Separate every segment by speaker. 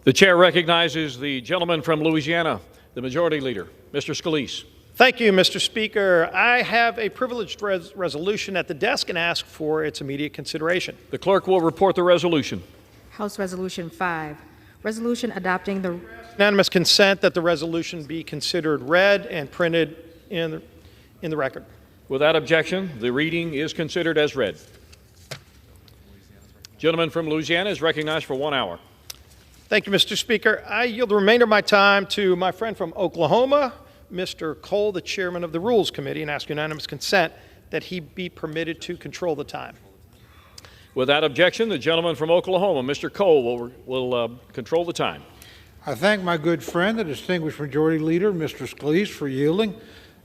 Speaker 1: The chair recognizes the gentleman from Louisiana, the Majority Leader, Mr. Scalise.
Speaker 2: Thank you, Mr. Speaker. I have a privileged resolution at the desk and ask for its immediate consideration.
Speaker 1: The clerk will report the resolution.
Speaker 3: House Resolution 5, resolution adopting the
Speaker 2: Unanimous consent that the resolution be considered read and printed in the record.
Speaker 1: Without objection, the reading is considered as read. Gentleman from Louisiana is recognized for 1 hour.
Speaker 2: Thank you, Mr. Speaker. I yield the remainder of my time to my friend from Oklahoma, Mr. Cole, the chairman of the Rules Committee, and ask unanimous consent that he be permitted to control the time.
Speaker 1: Without objection, the gentleman from Oklahoma, Mr. Cole, will control the time.
Speaker 4: I thank my good friend, the distinguished Majority Leader, Mr. Scalise, for yielding.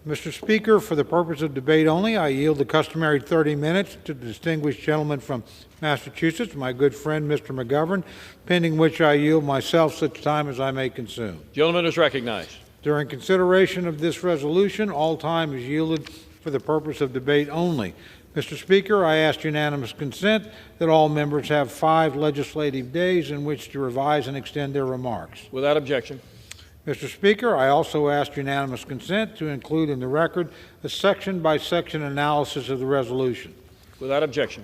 Speaker 4: Mr. Speaker, for the purpose of debate only, I yield the customary 30 minutes to the distinguished gentleman from Massachusetts, my good friend, Mr. McGovern, pending which I yield myself such time as I may consume.
Speaker 1: Gentleman is recognized.
Speaker 4: During consideration of this resolution, all time is yielded for the purpose of debate only. Mr. Speaker, I ask unanimous consent that all members have 5 legislative days in which to revise and extend their remarks.
Speaker 1: Without objection.
Speaker 4: Mr. Speaker, I also ask unanimous consent to include in the record a section-by-section analysis of the resolution.
Speaker 1: Without objection.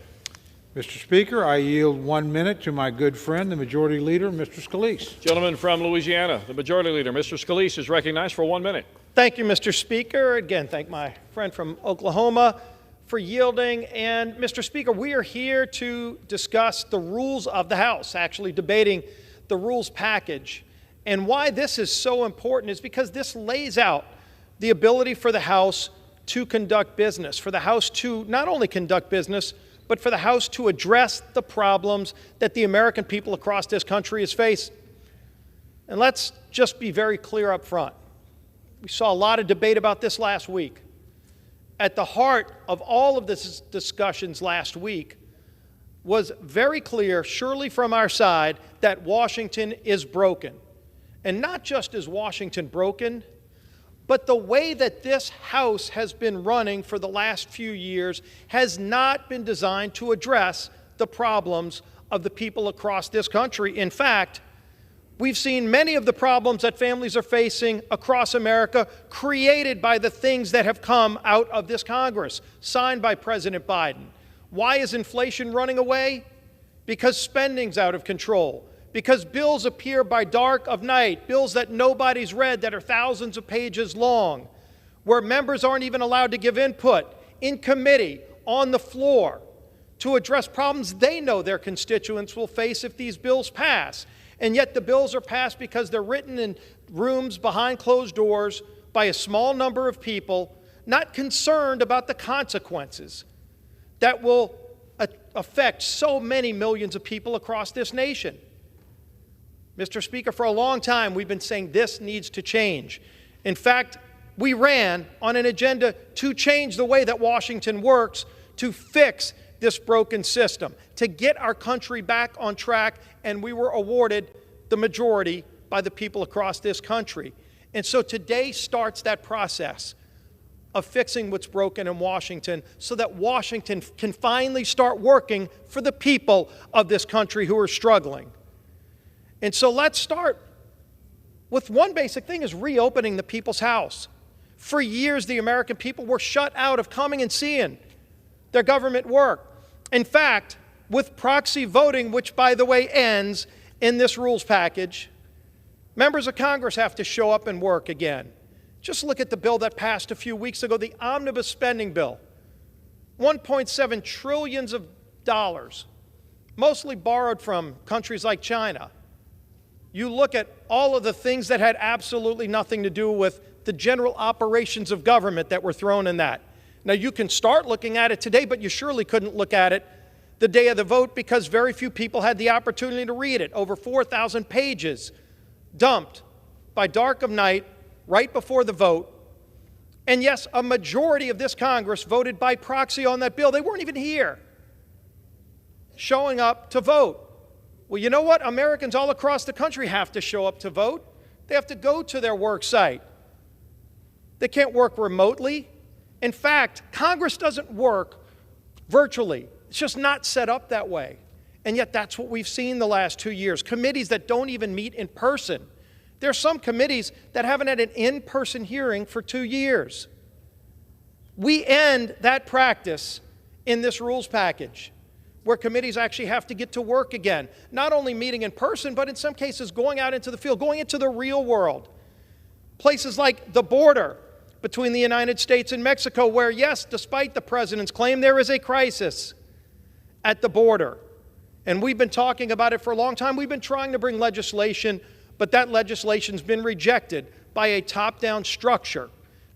Speaker 4: Mr. Speaker, I yield 1 minute to my good friend, the Majority Leader, Mr. Scalise.
Speaker 1: Gentleman from Louisiana, the Majority Leader, Mr. Scalise, is recognized for 1 minute.
Speaker 2: Thank you, Mr. Speaker. Again, thank my friend from Oklahoma for yielding. And, Mr. Speaker, we are here to discuss the rules of the House, actually debating the rules package. And why this is so important is because this lays out the ability for the House to conduct business, for the House to not only conduct business, but for the House to address the problems that the American people across this country is facing. And let's just be very clear up front. We saw a lot of debate about this last week. At the heart of all of this discussions last week was very clear, surely from our side, that Washington is broken. And not just is Washington broken, but the way that this House has been running for the last few years has not been designed to address the problems of the people across this country. In fact, we've seen many of the problems that families are facing across America created by the things that have come out of this Congress, signed by President Biden. Why is inflation running away? Because spending's out of control. Because bills appear by dark of night, bills that nobody's read that are thousands of pages long, where members aren't even allowed to give input in committee, on the floor, to address problems they know their constituents will face if these bills pass. And yet the bills are passed because they're written in rooms behind closed doors by a small number of people, not concerned about the consequences that will affect so many millions of people across this nation. Mr. Speaker, for a long time, we've been saying this needs to change. In fact, we ran on an agenda to change the way that Washington works, to fix this broken system, to get our country back on track, and we were awarded the majority by the people across this country. And so today starts that process of fixing what's broken in Washington so that Washington can finally start working for the people of this country who are struggling. And so let's start with one basic thing, is reopening the people's house. For years, the American people were shut out of coming and seeing their government work. In fact, with proxy voting, which, by the way, ends in this rules package, members of Congress have to show up and work again. Just look at the bill that passed a few weeks ago, the omnibus spending bill. $1.7 trillion, mostly borrowed from countries like China. You look at all of the things that had absolutely nothing to do with the general operations of government that were thrown in that. Now, you can start looking at it today, but you surely couldn't look at it the day of the vote because very few people had the opportunity to read it. Over 4,000 pages dumped by dark of night right before the vote. And yes, a majority of this Congress voted by proxy on that bill. They weren't even here showing up to vote. Well, you know what? Americans all across the country have to show up to vote. They have to go to their work site. They can't work remotely. In fact, Congress doesn't work virtually. It's just not set up that way. And yet that's what we've seen the last 2 years. Committees that don't even meet in person. There are some committees that haven't had an in-person hearing for 2 years. We end that practice in this rules package, where committees actually have to get to work again, not only meeting in person, but in some cases going out into the field, going into the real world. Places like the border between the United States and Mexico, where, yes, despite the president's claim, there is a crisis at the border. And we've been talking about it for a long time. We've been trying to bring legislation, but that legislation's been rejected by a top-down structure.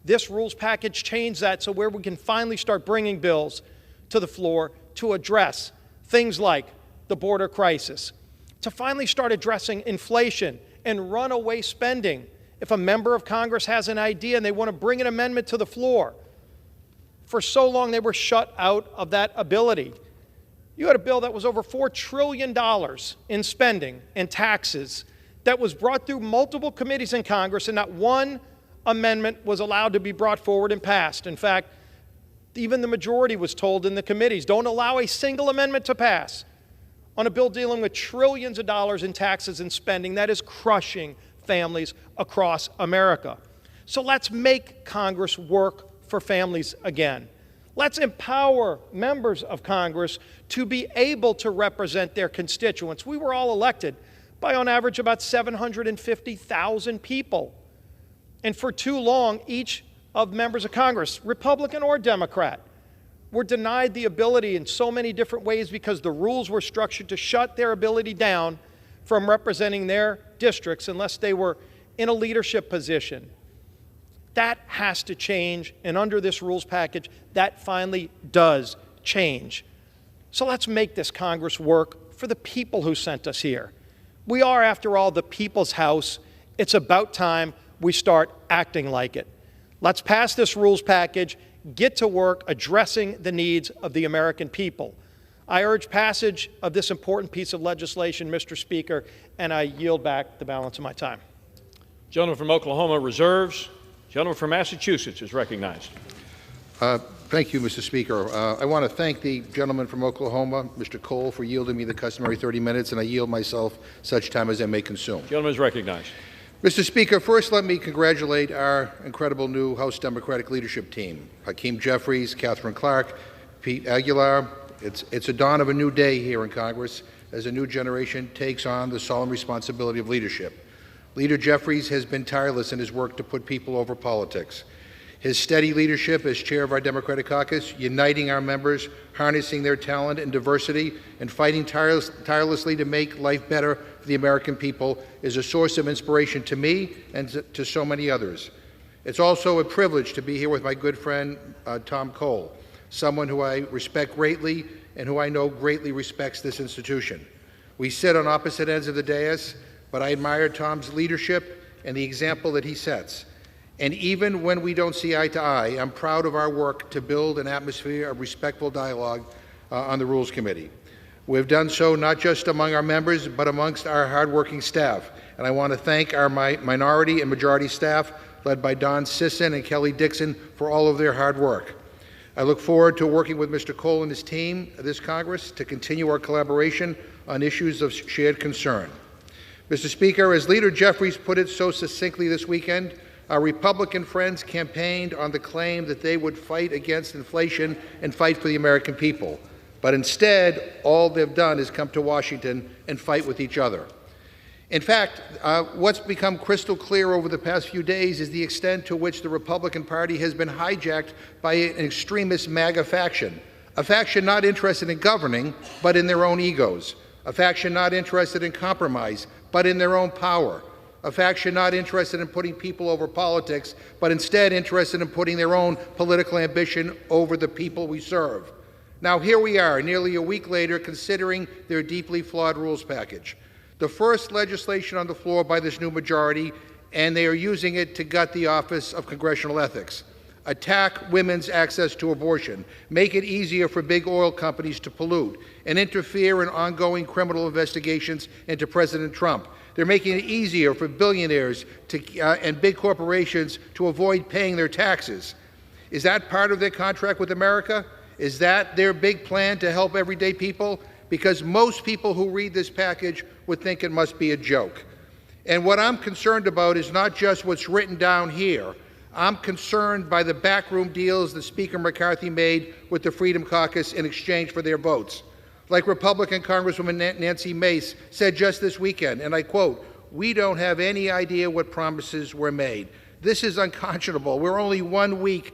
Speaker 2: This rules package changed that so where we can finally start bringing bills to the floor to address things like the border crisis, to finally start addressing inflation and runaway spending. If a member of Congress has an idea and they want to bring an amendment to the floor, for so long they were shut out of that ability. You had a bill that was over $4 trillion in spending and taxes that was brought through multiple committees in Congress, and not one amendment was allowed to be brought forward and passed. In fact, even the majority was told in the committees, don't allow a single amendment to pass on a bill dealing with trillions of dollars in taxes and spending that is crushing families across America. So let's make Congress work for families again. Let's empower members of Congress to be able to represent their constituents. We were all elected by, on average, about 750,000 people. And for too long, each of members of Congress, Republican or Democrat, were denied the ability in so many different ways because the rules were structured to shut their ability down from representing their districts unless they were in a leadership position. That has to change, and under this rules package, that finally does change. So let's make this Congress work for the people who sent us here. We are, after all, the people's house. It's about time we start acting like it. Let's pass this rules package, get to work addressing the needs of the American people. I urge passage of this important piece of legislation, Mr. Speaker, and I yield back the balance of my time.
Speaker 1: Gentleman from Oklahoma reserves. Gentleman from Massachusetts is recognized.
Speaker 5: Thank you, Mr. Speaker. I want to thank the gentleman from Oklahoma, Mr. Cole, for yielding me the customary 30 minutes, and I yield myself such time as I may consume.
Speaker 1: Gentleman is recognized.
Speaker 5: Mr. Speaker, first let me congratulate our incredible new House Democratic leadership team, Hakeem Jeffries, Catherine Clark, Pete Aguilar. It's a dawn of a new day here in Congress as a new generation takes on the solemn responsibility of leadership. Leader Jeffries has been tireless in his work to put people over politics. His steady leadership as chair of our Democratic caucus, uniting our members, harnessing their talent and diversity, and fighting tirelessly to make life better for the American people is a source of inspiration to me and to so many others. It's also a privilege to be here with my good friend, Tom Cole, someone who I respect greatly and who I know greatly respects this institution. We sit on opposite ends of the dais, but I admire Tom's leadership and the example that he sets. And even when we don't see eye to eye, I'm proud of our work to build an atmosphere of respectful dialogue on the Rules Committee. We've done so not just among our members, but amongst our hardworking staff. And I want to thank our minority and majority staff, led by Don Sisson and Kelly Dixon, for all of their hard work. I look forward to working with Mr. Cole and his team this Congress to continue our collaboration on issues of shared concern. Mr. Speaker, as Leader Jeffries put it so succinctly this weekend, our Republican friends campaigned on the claim that they would fight against inflation and fight for the American people. But instead, all they've done is come to Washington and fight with each other. In fact, what's become crystal clear over the past few days is the extent to which the Republican Party has been hijacked by an extremist MAGA faction, a faction not interested in governing, but in their own egos, a faction not interested in compromise, but in their own power, a faction not interested in putting people over politics, but instead interested in putting their own political ambition over the people we serve. Now here we are, nearly a week later, considering their deeply flawed rules package, the first legislation on the floor by this new majority, and they are using it to gut the Office of Congressional Ethics, attack women's access to abortion, make it easier for big oil companies to pollute, and interfere in ongoing criminal investigations into President Trump. They're making it easier for billionaires and big corporations to avoid paying their taxes. Is that part of their contract with America? Is that their big plan to help everyday people? because most people who read this package would think it must be a joke. And what I'm concerned about is not just what's written down here. I'm concerned by the backroom deals that Speaker McCarthy made with the Freedom Caucus in exchange for their votes. Like Republican Congresswoman Nancy Mace said just this weekend, and I quote, "We don't have any idea what promises were made." This is unconscionable. We're only 1 week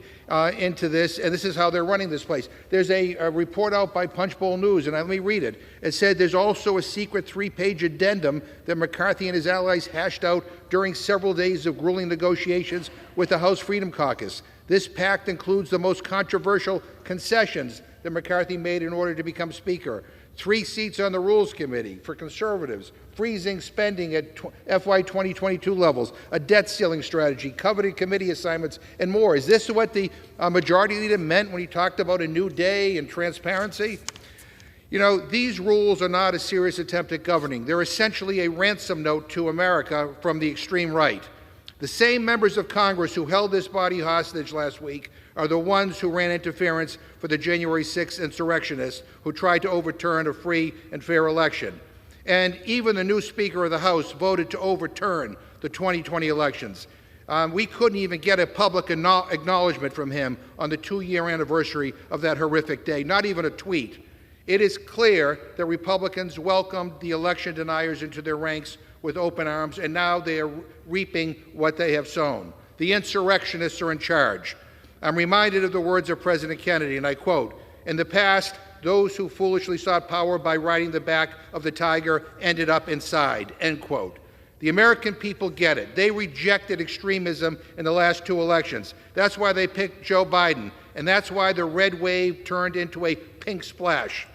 Speaker 5: into this, and this is how they're running this place. There's a report out by Punchbowl News, and let me read it. It said there's also a secret 3-page addendum that McCarthy and his allies hashed out during several days of grueling negotiations with the House Freedom Caucus. This pact includes the most controversial concessions that McCarthy made in order to become Speaker. 3 seats on the Rules Committee for conservatives, freezing spending at FY 2022 levels, a debt ceiling strategy, coveted committee assignments, and more. Is this what the Majority Leader meant when he talked about a new day and transparency? You know, these rules are not a serious attempt at governing. They're essentially a ransom note to America from the extreme right. The same members of Congress who held this body hostage last week are the ones who ran interference for the January 6th insurrectionists who tried to overturn a free and fair election. And even the new Speaker of the House voted to overturn the 2020 elections. We couldn't even get a public acknowledgement from him on the 2-year anniversary of that horrific day, not even a tweet. It is clear that Republicans welcomed the election deniers into their ranks with open arms, and now they are reaping what they have sown. The insurrectionists are in charge. I'm reminded of the words of President Kennedy, and I quote, "In the past, those who foolishly sought power by riding the back of the tiger ended up inside," end quote. The American people get it. They rejected extremism in the last 2 elections. That's why they picked Joe Biden, and that's why the red wave turned into a pink splash.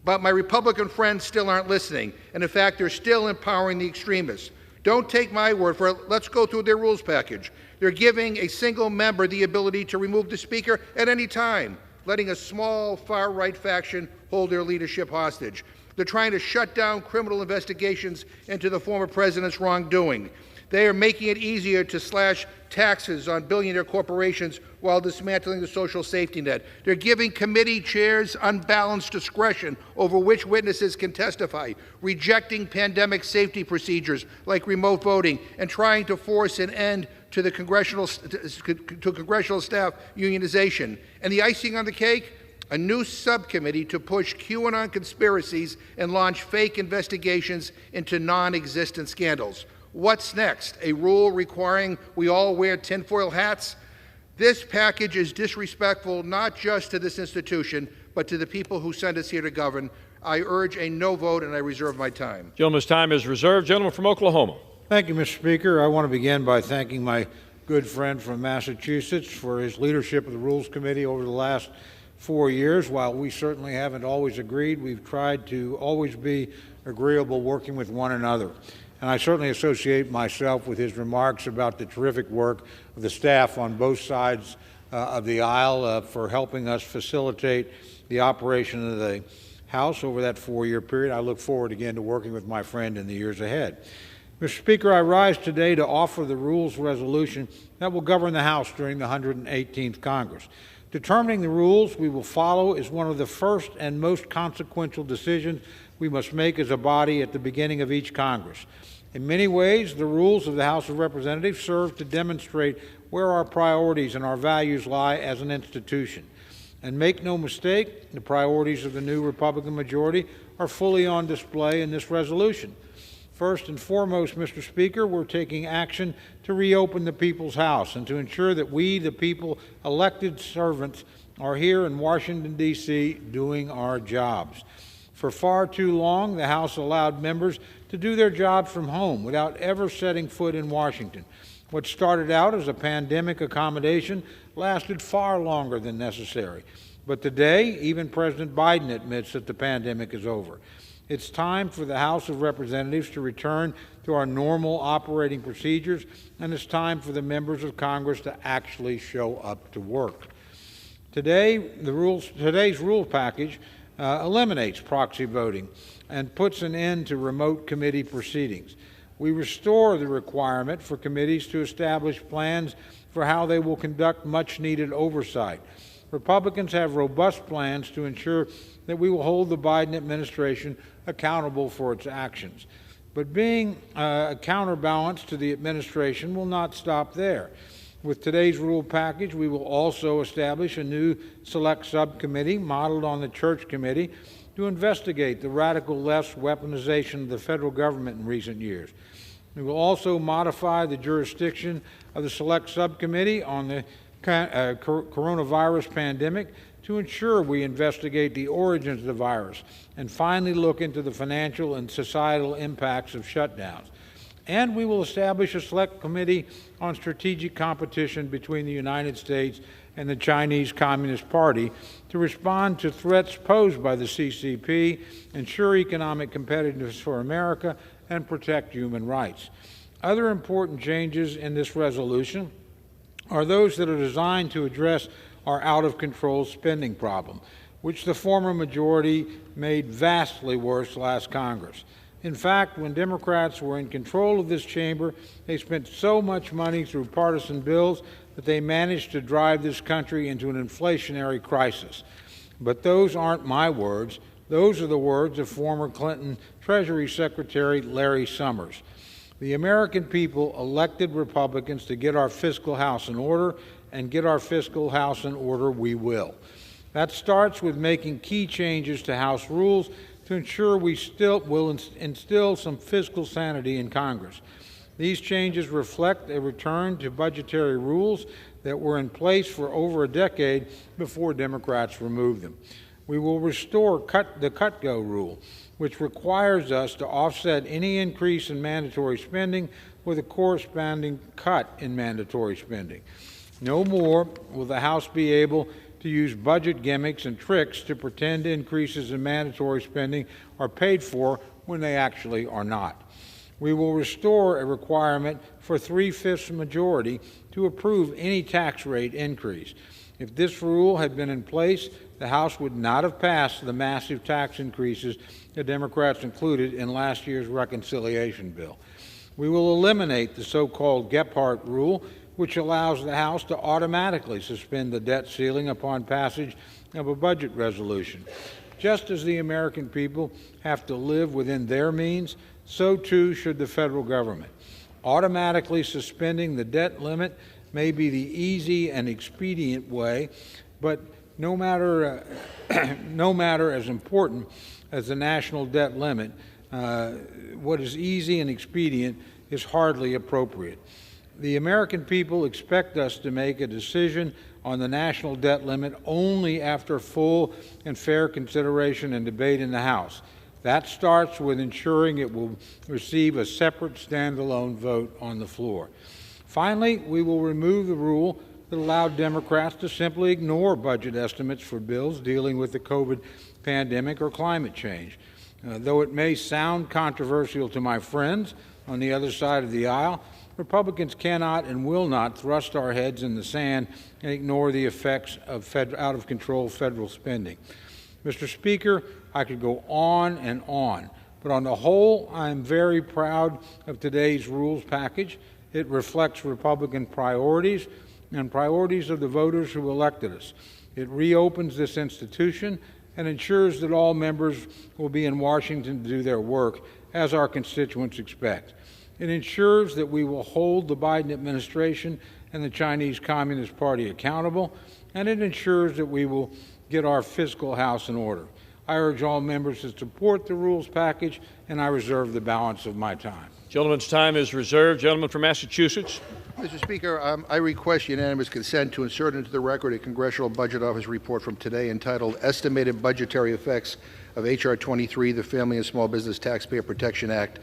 Speaker 5: But my Republican friends still aren't listening, and in fact, they're still empowering the extremists. Don't take my word for it. Let's go through their rules package. They're giving a single member the ability to remove the Speaker at any time, letting a small far-right faction hold their leadership hostage. They're trying to shut down criminal investigations into the former president's wrongdoing. They are making it easier to slash taxes on billionaire corporations while dismantling the social safety net. They're giving committee chairs unbalanced discretion over which witnesses can testify, rejecting pandemic safety procedures like remote voting, and trying to force an end to the congressional staff unionization. And the icing on the cake? A new subcommittee to push QAnon conspiracies and launch fake investigations into non-existent scandals. What's next? A rule requiring we all wear tinfoil hats? This package is disrespectful not just to this institution, but to the people who sent us here to govern. I urge a no vote, and I reserve my time.
Speaker 1: Gentleman's time is reserved. Gentleman from Oklahoma.
Speaker 4: Thank you, Mr. Speaker. I want to begin by thanking my good friend from Massachusetts for his leadership of the Rules Committee over the last 4 years. While we certainly haven't always agreed, we've tried to always be agreeable working with one another. And I certainly associate myself with his remarks about the terrific work of the staff on both sides of the aisle for helping us facilitate the operation of the House over that 4-year period. I look forward again to working with my friend in the years ahead. Mr. Speaker, I rise today to offer the rules resolution that will govern the House during the 118th Congress. Determining the rules we will follow is one of the first and most consequential decisions we must make as a body at the beginning of each Congress. In many ways, the rules of the House of Representatives serve to demonstrate where our priorities and our values lie as an institution. And make no mistake, the priorities of the new Republican majority are fully on display in this resolution. First and foremost, Mr. Speaker, we're taking action to reopen the People's House and to ensure that we, the people, elected servants, are here in Washington, D.C. doing our jobs. For far too long, the House allowed members to do their jobs from home without ever setting foot in Washington. What started out as a pandemic accommodation lasted far longer than necessary. But today, even President Biden admits that the pandemic is over. It's time for the House of Representatives to return to our normal operating procedures, and it's time for the members of Congress to actually show up to work. Today's rule package eliminates proxy voting and puts an end to remote committee proceedings. We restore the requirement for committees to establish plans for how they will conduct much-needed oversight. Republicans have robust plans to ensure that we will hold the Biden administration accountable for its actions. But being a counterbalance to the administration will not stop there. With today's rule package, we will also establish a new select subcommittee modeled on the Church Committee to investigate the radical left's weaponization of the federal government in recent years. We will also modify the jurisdiction of the select subcommittee on the coronavirus pandemic to ensure we investigate the origins of the virus and finally look into the financial and societal impacts of shutdowns. And we will establish a select committee on strategic competition between the United States and the Chinese Communist Party to respond to threats posed by the CCP, ensure economic competitiveness for America, and protect human rights. Other important changes in this resolution are those that are designed to address our out-of-control spending problem, which the former majority made vastly worse last Congress. In fact, when Democrats were in control of this chamber, they spent so much money through partisan bills that they managed to drive this country into an inflationary crisis. But those aren't my words. Those are the words of former Clinton Treasury Secretary Larry Summers. The American people elected Republicans to get our fiscal house in order, and get our fiscal house in order we will. That starts with making key changes to House rules to ensure we still will instill some fiscal sanity in Congress. These changes reflect a return to budgetary rules that were in place for over a decade before Democrats removed them. We will restore the cut-go rule, which requires us to offset any increase in mandatory spending with a corresponding cut in mandatory spending. No more will the House be able to use budget gimmicks and tricks to pretend increases in mandatory spending are paid for when they actually are not. We will restore a requirement for 3/5 majority to approve any tax rate increase. If this rule had been in place, the House would not have passed the massive tax increases the Democrats included in last year's reconciliation bill. We will eliminate the so-called Gephardt rule, which allows the House to automatically suspend the debt ceiling upon passage of a budget resolution. Just as the American people have to live within their means, so too should the federal government. Automatically suspending the debt limit may be the easy and expedient way, but no matter as important as the national debt limit, what is easy and expedient is hardly appropriate. The American people expect us to make a decision on the national debt limit only after full and fair consideration and debate in the House. That starts with ensuring it will receive a separate standalone vote on the floor. Finally, we will remove the rule that allowed Democrats to simply ignore budget estimates for bills dealing with the COVID pandemic or climate change. Though it may sound controversial to my friends on the other side of the aisle, Republicans cannot and will not thrust our heads in the sand and ignore the effects of out-of-control federal spending. Mr. Speaker, I could go on, but on the whole, I am very proud of today's rules package. It reflects Republican priorities and priorities of the voters who elected us. It reopens this institution and ensures that all members will be in Washington to do their work, as our constituents expect. It ensures that we will hold the Biden administration and the Chinese Communist Party accountable, and it ensures that we will get our fiscal house in order. I urge all members to support the rules package, and I reserve the balance of my time.
Speaker 1: Gentleman's time is reserved. Gentleman from Massachusetts.
Speaker 5: Mr. Speaker, I request unanimous consent to insert into the record a Congressional Budget Office report from today entitled Estimated Budgetary Effects of H.R. 23, the Family and Small Business Taxpayer Protection Act,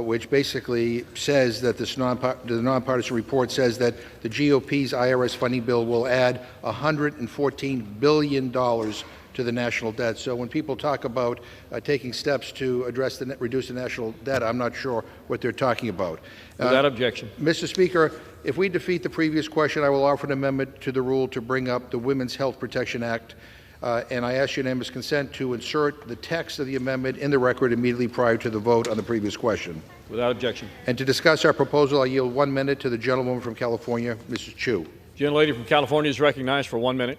Speaker 5: which basically says that the nonpartisan report says that the GOP's IRS funding bill will add $114 billion to the national debt. So when people talk about taking steps to reduce the national debt, I'm not sure what they're talking about.
Speaker 1: Without objection.
Speaker 5: Mr. Speaker, if we defeat the previous question, I will offer an amendment to the rule to bring up the Women's Health Protection Act, and I ask unanimous consent to insert the text of the amendment in the record immediately prior to the vote on the previous question.
Speaker 1: Without objection.
Speaker 5: And to discuss our proposal, I yield 1 minute to the gentlewoman from California, Mrs. Chu.
Speaker 1: The gentlelady from California is recognized for 1 minute.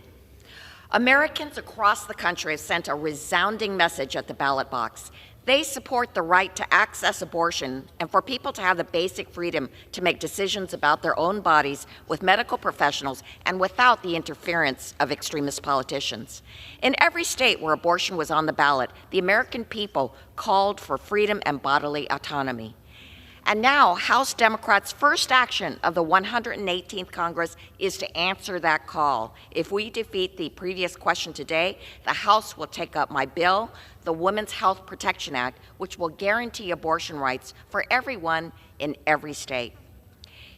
Speaker 6: Americans across the country have sent a resounding message at the ballot box. They support the right to access abortion and for people to have the basic freedom to make decisions about their own bodies with medical professionals and without the interference of extremist politicians. In every state where abortion was on the ballot, the American people called for freedom and bodily autonomy. And now, House Democrats' first action of the 118th Congress is to answer that call. If we defeat the previous question today, the House will take up my bill, the Women's Health Protection Act, which will guarantee abortion rights for everyone in every state.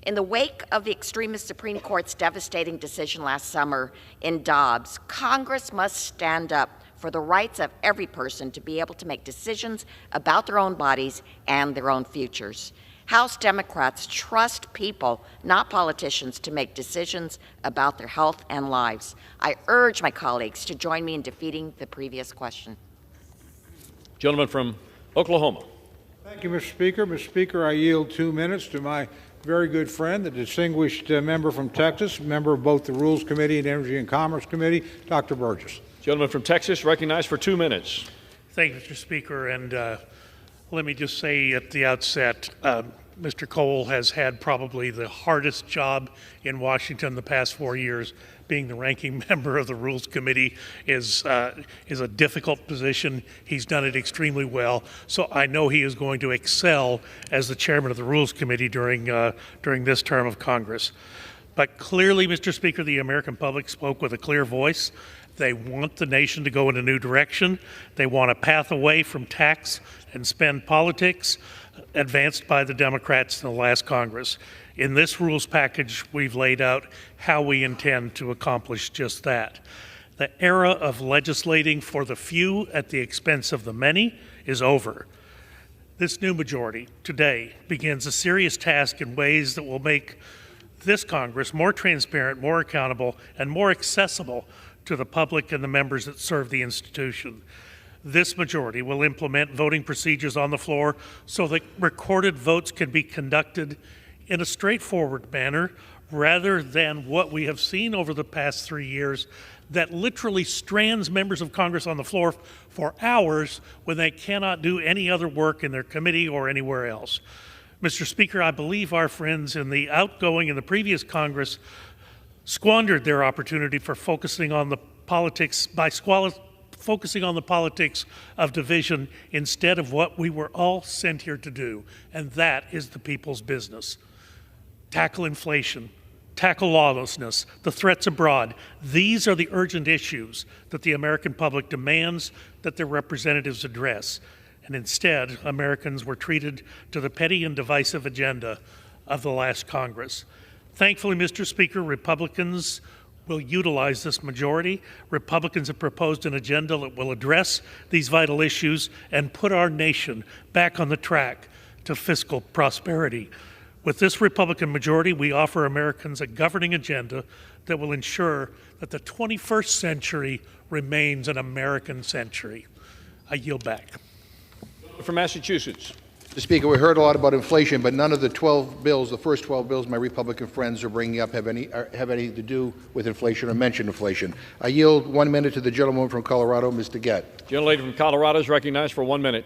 Speaker 6: In the wake of the extremist Supreme Court's devastating decision last summer in Dobbs, Congress must stand up for the rights of every person to be able to make decisions about their own bodies and their own futures. House Democrats trust people, not politicians, to make decisions about their health and lives. I urge my colleagues to join me in defeating the previous question.
Speaker 1: Gentleman from Oklahoma.
Speaker 4: Thank you, Mr. Speaker. Mr. Speaker, I yield 2 minutes to my very good friend, the distinguished member from Texas, member of both the Rules Committee and Energy and Commerce Committee, Dr. Burgess.
Speaker 1: Gentleman from Texas, recognized for 2 minutes.
Speaker 7: Thank you, Mr. Speaker. And let me just say at the outset, Mr. Cole has had probably the hardest job in Washington the past 4 years. Being the ranking member of the Rules Committee is a difficult position. He's done it extremely well. So I know he is going to excel as the chairman of the Rules Committee during this term of Congress. But clearly, Mr. Speaker, the American public spoke with a clear voice. They want the nation to go in a new direction. They want a path away from tax and spend politics advanced by the Democrats in the last Congress. In this rules package, we've laid out how we intend to accomplish just that. The era of legislating for the few at the expense of the many is over. This new majority today begins a serious task in ways that will make this Congress more transparent, more accountable, and more accessible to the public and the members that serve the institution. This majority will implement voting procedures on the floor so that recorded votes can be conducted in a straightforward manner rather than what we have seen over the past 3 years that literally strands members of Congress on the floor for hours when they cannot do any other work in their committee or anywhere else. Mr. Speaker, I believe our friends in the outgoing and the previous Congress squandered their opportunity for focusing on the politics focusing on the politics of division instead of what we were all sent here to do, and that is the people's business. Tackle inflation, tackle lawlessness, the threats abroad. These are the urgent issues that the American public demands that their representatives address. And instead, Americans were treated to the petty and divisive agenda of the last Congress. Thankfully, Mr. Speaker, Republicans will utilize this majority. Republicans have proposed an agenda that will address these vital issues and put our nation back on the track to fiscal prosperity. With this Republican majority, we offer Americans a governing agenda that will ensure that the 21st century remains an American century. I yield back.
Speaker 1: From Massachusetts.
Speaker 5: Mr. Speaker, we heard a lot about inflation, but none of the 12 bills, the first 12 bills my Republican friends are bringing up have anything to do with inflation or mention inflation. I yield 1 minute to the gentleman from Colorado, Mr. Gett.
Speaker 1: Gentlelady from Colorado is recognized for 1 minute.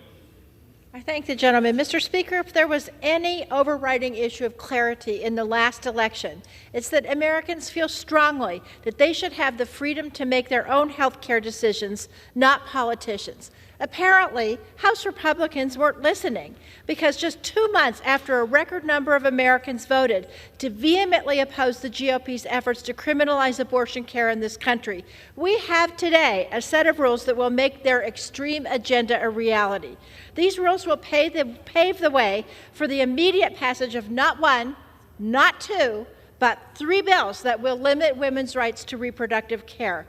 Speaker 8: I thank the gentleman. Mr. Speaker, if there was any overriding issue of clarity in the last election, it's that Americans feel strongly that they should have the freedom to make their own health care decisions, not politicians. Apparently, House Republicans weren't listening because just 2 months after a record number of Americans voted to vehemently oppose the GOP's efforts to criminalize abortion care in this country, we have today a set of rules that will make their extreme agenda a reality. These rules will pave the way for the immediate passage of not one, not two, but 3 bills that will limit women's rights to reproductive care.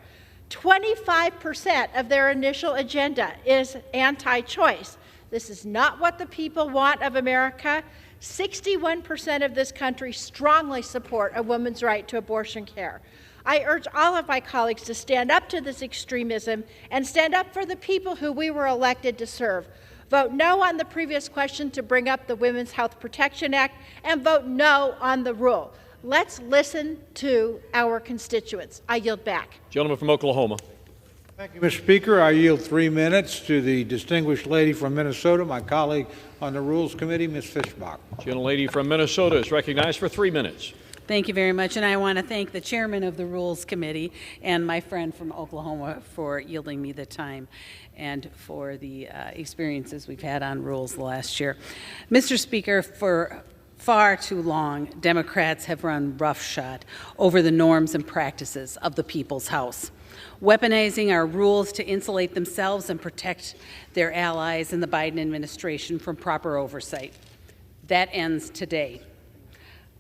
Speaker 8: 25% of their initial agenda is anti-choice. This is not what the people want of America. 61% of this country strongly support a woman's right to abortion care. I urge all of my colleagues to stand up to this extremism and stand up for the people who we were elected to serve. Vote no on the previous question to bring up the Women's Health Protection Act, and vote no on the rule. Let's listen to our constituents. I yield back.
Speaker 1: Gentleman from Oklahoma.
Speaker 4: Thank you, Mr. Speaker. I yield 3 minutes to the distinguished lady from Minnesota, my colleague on the Rules Committee, Ms. Fischbach.
Speaker 1: Gentlelady from Minnesota is recognized for 3 minutes.
Speaker 9: Thank you very much, and I want to thank the chairman of the Rules Committee and my friend from Oklahoma for yielding me the time and for the experiences we've had on rules the last year. Mr. Speaker, for far too long, Democrats have run roughshod over the norms and practices of the People's House, weaponizing our rules to insulate themselves and protect their allies in the Biden administration from proper oversight. That ends today.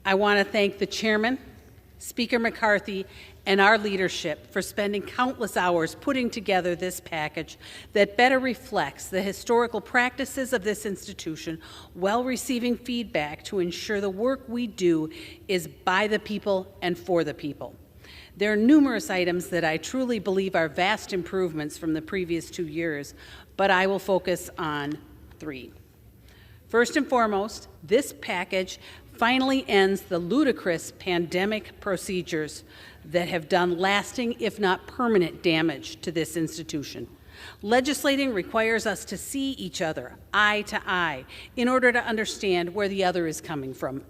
Speaker 9: I want to thank the chairman, Speaker McCarthy, and our leadership for spending countless hours putting together this package that better reflects the historical practices of this institution while receiving feedback to ensure the work we do is by the people and for the people. There are numerous items that I truly believe are vast improvements from the previous 2 years, but I will focus on 3. First and foremost, this package finally ends the ludicrous pandemic procedures that have done lasting, if not permanent, damage to this institution. Legislating requires us to see each other eye to eye in order to understand where the other is coming from.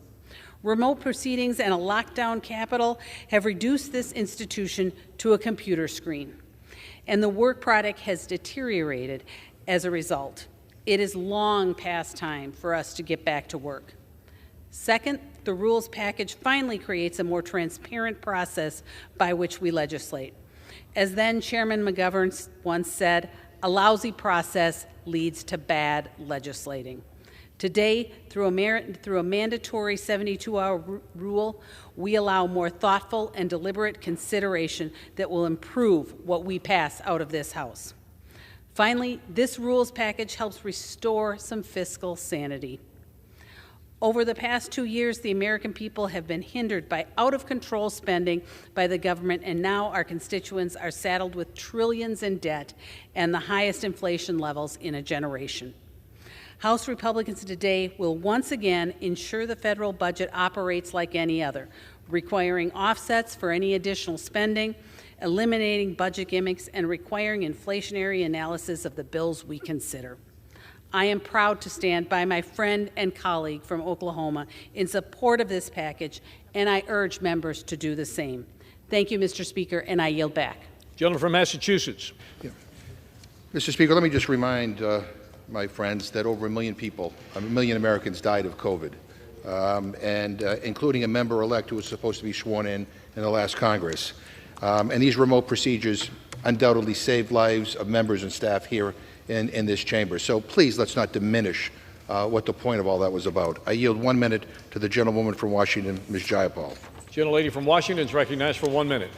Speaker 9: Remote proceedings and a lockdown capital have reduced this institution to a computer screen, and the work product has deteriorated as a result. It is long past time for us to get back to work. Second, the rules package finally creates a more transparent process by which we legislate. As then Chairman McGovern once said, a lousy process leads to bad legislating. Today, through a mandatory 72-hour rule, we allow more thoughtful and deliberate consideration that will improve what we pass out of this House. Finally, this rules package helps restore some fiscal sanity. Over the past 2 years, the American people have been hindered by out-of-control spending by the government, and now our constituents are saddled with trillions in debt and the highest inflation levels in a generation. House Republicans today will once again ensure the federal budget operates like any other, requiring offsets for any additional spending, eliminating budget gimmicks, and requiring inflationary analysis of the bills we consider. I am proud to stand by my friend and colleague from Oklahoma in support of this package, and I urge members to do the same. Thank you, Mr. Speaker, and I yield back.
Speaker 1: Gentleman from Massachusetts.
Speaker 5: Yeah. Mr. Speaker, let me just remind my friends that over 1 million people, 1 million Americans died of COVID, including a member-elect who was supposed to be sworn in the last Congress. And these remote procedures undoubtedly saved lives of members and staff here in this chamber. So please, let's not diminish what the point of all that was about. I yield 1 minute to the gentlewoman from Washington, Ms. Jayapal.
Speaker 1: Gentlelady from Washington is recognized for 1 minute.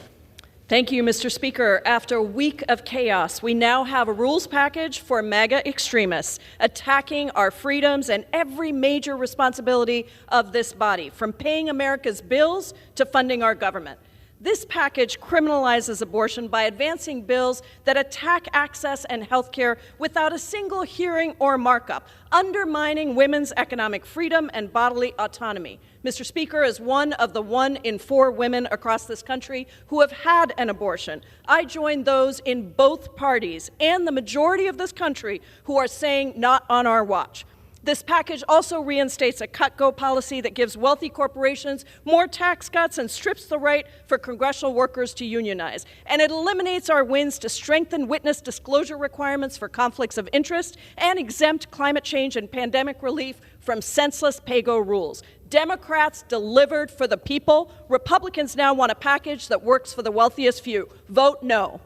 Speaker 10: Thank you, Mr. Speaker. After a week of chaos, we now have a rules package for MAGA extremists attacking our freedoms and every major responsibility of this body, from paying America's bills to funding our government. This package criminalizes abortion by advancing bills that attack access and health care without a single hearing or markup, undermining women's economic freedom and bodily autonomy. Mr. Speaker, as one of the 1 in 4 women across this country who have had an abortion, I join those in both parties and the majority of this country who are saying not on our watch. This package also reinstates a cut-go policy that gives wealthy corporations more tax cuts and strips the right for congressional workers to unionize. And it eliminates our wins to strengthen witness disclosure requirements for conflicts of interest and exempt climate change and pandemic relief from senseless pay-go rules. Democrats delivered for the people. Republicans now want a package that works for the wealthiest few. Vote no.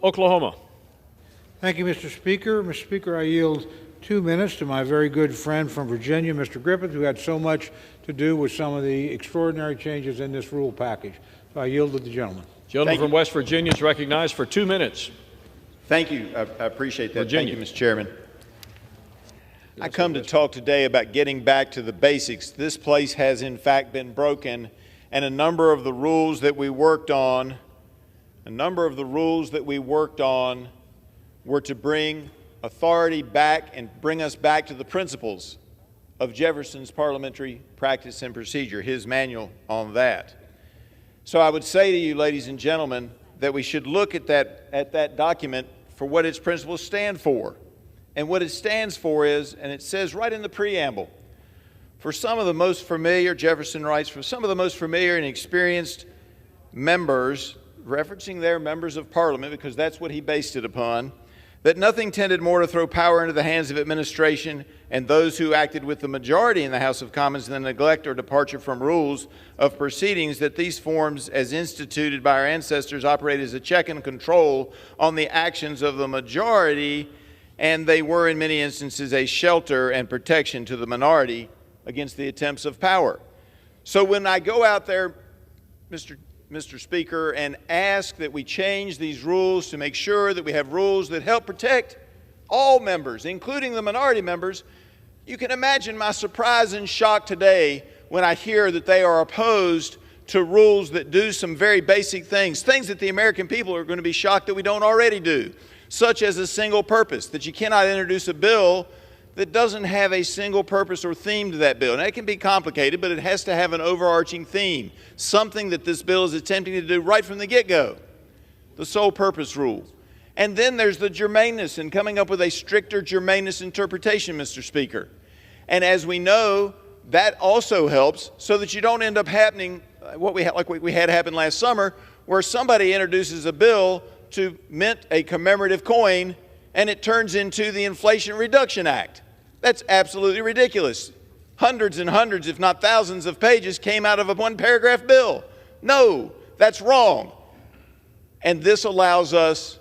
Speaker 1: Oklahoma.
Speaker 4: Thank you, Mr. Speaker. Mr. Speaker, I yield 2 minutes to my very good friend from Virginia, Mr. Griffith, who had so much to do with some of the extraordinary changes in this rule package. So I yield to the gentleman.
Speaker 1: Gentleman from West Virginia is recognized for 2 minutes.
Speaker 11: Thank you. I appreciate that.
Speaker 1: Virginia.
Speaker 11: Thank you, Mr. Chairman. I come to talk today about getting back to the basics. This place has, in fact, been broken, and a number of the rules that we worked on were to bring authority back and bring us back to the principles of Jefferson's parliamentary practice and procedure, his manual on that. So I would say to you, ladies and gentlemen, that we should look at that document for what its principles stand for. And what it stands for is, and it says right in the preamble, for some of the most familiar, Jefferson writes, for some of the most familiar and experienced members, referencing their members of Parliament, because that's what he based it upon, that nothing tended more to throw power into the hands of administration and those who acted with the majority in the House of Commons than neglect or departure from rules of proceedings, that these forms, as instituted by our ancestors, operate as a check and control on the actions of the majority, and they were in many instances a shelter and protection to the minority against the attempts of power. So when I go out there, Mr. Speaker, and ask that we change these rules to make sure that we have rules that help protect all members, including the minority members, you can imagine my surprise and shock today when I hear that they are opposed to rules that do some very basic things that the American people are going to be shocked that we don't already do, such as a single purpose, that you cannot introduce a bill that doesn't have a single purpose or theme to that bill. And it can be complicated, but it has to have an overarching theme, something that this bill is attempting to do right from the get-go, the sole purpose rule. And then there's the germaneness and coming up with a stricter germaneness interpretation, Mr. Speaker. And as we know, that also helps so that you don't end up happening like what we had happen last summer, where somebody introduces a bill to mint a commemorative coin and it turns into the Inflation Reduction Act. That's absolutely ridiculous. Hundreds and hundreds, if not thousands of pages came out of a one-paragraph bill. No, that's wrong. And this allows us,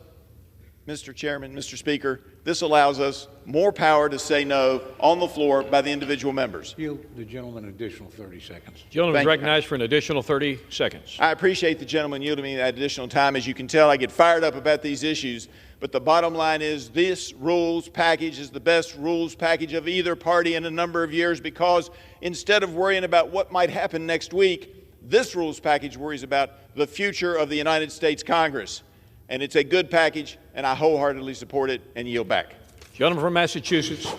Speaker 11: Mr. Chairman, Mr. Speaker, this allows us more power to say no on the floor by the individual members.
Speaker 4: Yield the gentleman an additional 30 seconds.
Speaker 1: Gentleman is recognized for an additional 30 seconds.
Speaker 11: I appreciate the gentleman yielding me that additional time. As you can tell, I get fired up about these issues. But the bottom line is this rules package is the best rules package of either party in a number of years, because instead of worrying about what might happen next week, this rules package worries about the future of the United States Congress. And it's a good package, and I wholeheartedly support it and yield back.
Speaker 1: Gentleman from Massachusetts.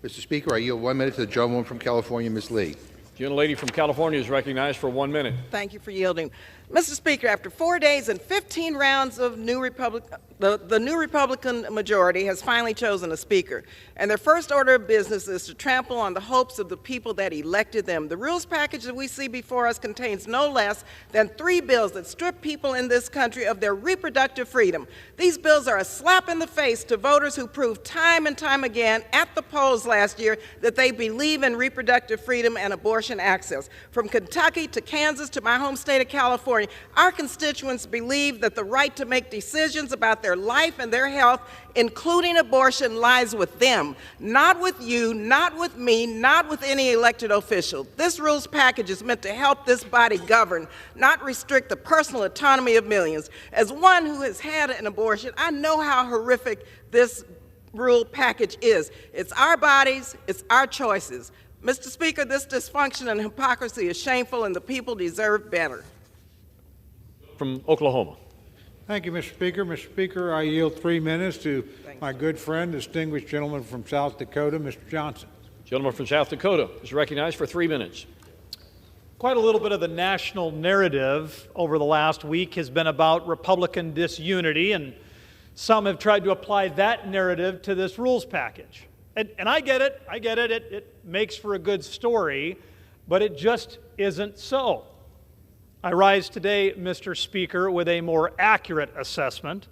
Speaker 5: Mr. Speaker, I yield 1 minute to the gentlewoman from California, Ms. Lee.
Speaker 1: Gentlelady from California is recognized for 1 minute.
Speaker 12: Thank you for yielding. Mr. Speaker, after 4 days and 15 rounds of the new Republican majority has finally chosen a speaker, and their first order of business is to trample on the hopes of the people that elected them. The rules package that we see before us contains no less than 3 bills that strip people in this country of their reproductive freedom. These bills are a slap in the face to voters who proved time and time again at the polls last year that they believe in reproductive freedom and abortion access. From Kentucky to Kansas to my home state of California, our constituents believe that the right to make decisions about their life and their health, including abortion, lies with them, not with you, not with me, not with any elected official. This rules package is meant to help this body govern, not restrict the personal autonomy of millions. As one who has had an abortion, I know how horrific this rule package is. It's our bodies, it's our choices. Mr. Speaker, this dysfunction and hypocrisy is shameful, and the people deserve better.
Speaker 1: From Oklahoma.
Speaker 4: Thank you, Mr. Speaker. Mr. Speaker, I yield 3 minutes to my good friend, distinguished gentleman from South Dakota, Mr. Johnson.
Speaker 1: Gentleman from South Dakota is recognized for 3 minutes.
Speaker 2: Quite a little bit of the national narrative over the last week has been about Republican disunity, and some have tried to apply that narrative to this rules package. And I get it, it makes for a good story, but it just isn't so. I rise today, Mr. Speaker, with a more accurate assessment.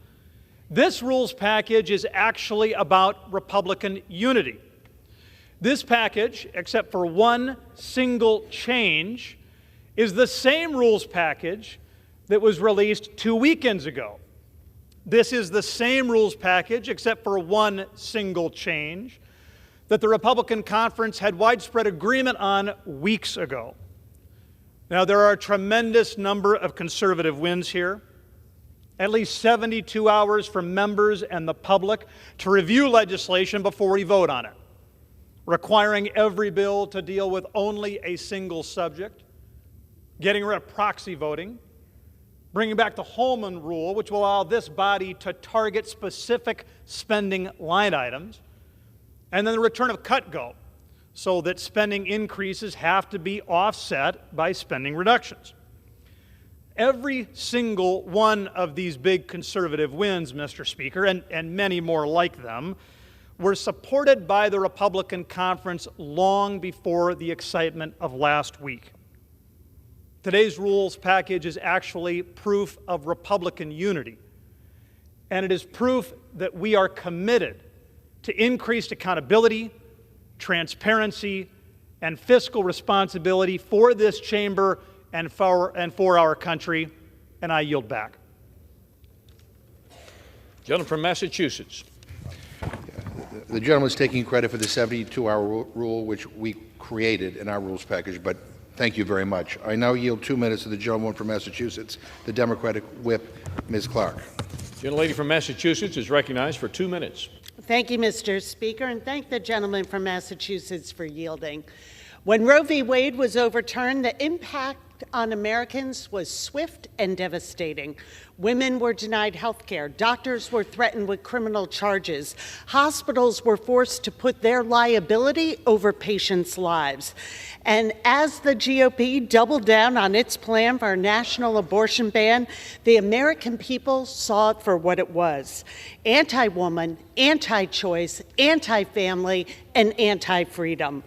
Speaker 2: This rules package is actually about Republican unity. This package, except for one single change, is the same rules package that was released 2 weekends ago. This is the same rules package, except for one single change, that the Republican conference had widespread agreement on weeks ago. Now, there are a tremendous number of conservative wins here. At least 72 hours for members and the public to review legislation before we vote on it, requiring every bill to deal with only a single subject, getting rid of proxy voting, bringing back the Holman Rule, which will allow this body to target specific spending line items, and then the return of Cut Go, so that spending increases have to be offset by spending reductions. Every single one of these big conservative wins, Mr. Speaker, and many more like them, were supported by the Republican conference long before the excitement of last week. Today's rules package is actually proof of Republican unity, and it is proof that we are committed to increased accountability, transparency, and fiscal responsibility for this chamber and for our country, and I yield back.
Speaker 1: Gentleman from Massachusetts.
Speaker 5: The gentleman is taking credit for the 72-hour rule, which we created in our rules package, but thank you very much. I now yield 2 minutes to the gentleman from Massachusetts, the Democratic whip, Ms. Clark.
Speaker 1: The gentlelady from Massachusetts is recognized for 2 minutes.
Speaker 13: Thank you, Mr. Speaker, and thank the gentleman from Massachusetts for yielding. When Roe v. Wade was overturned, the impact on Americans was swift and devastating. Women were denied health care. Doctors were threatened with criminal charges. Hospitals were forced to put their liability over patients' lives. And as the GOP doubled down on its plan for a national abortion ban, the American people saw it for what it was: anti-woman, anti-choice, anti-family, and anti-freedom.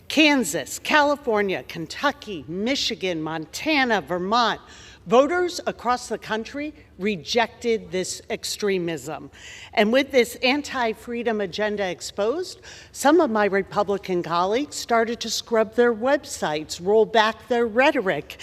Speaker 13: Kansas, California, Kentucky, Michigan, Montana, Vermont, voters across the country rejected this extremism. And with this anti-freedom agenda exposed, some of my Republican colleagues started to scrub their websites, roll back their rhetoric,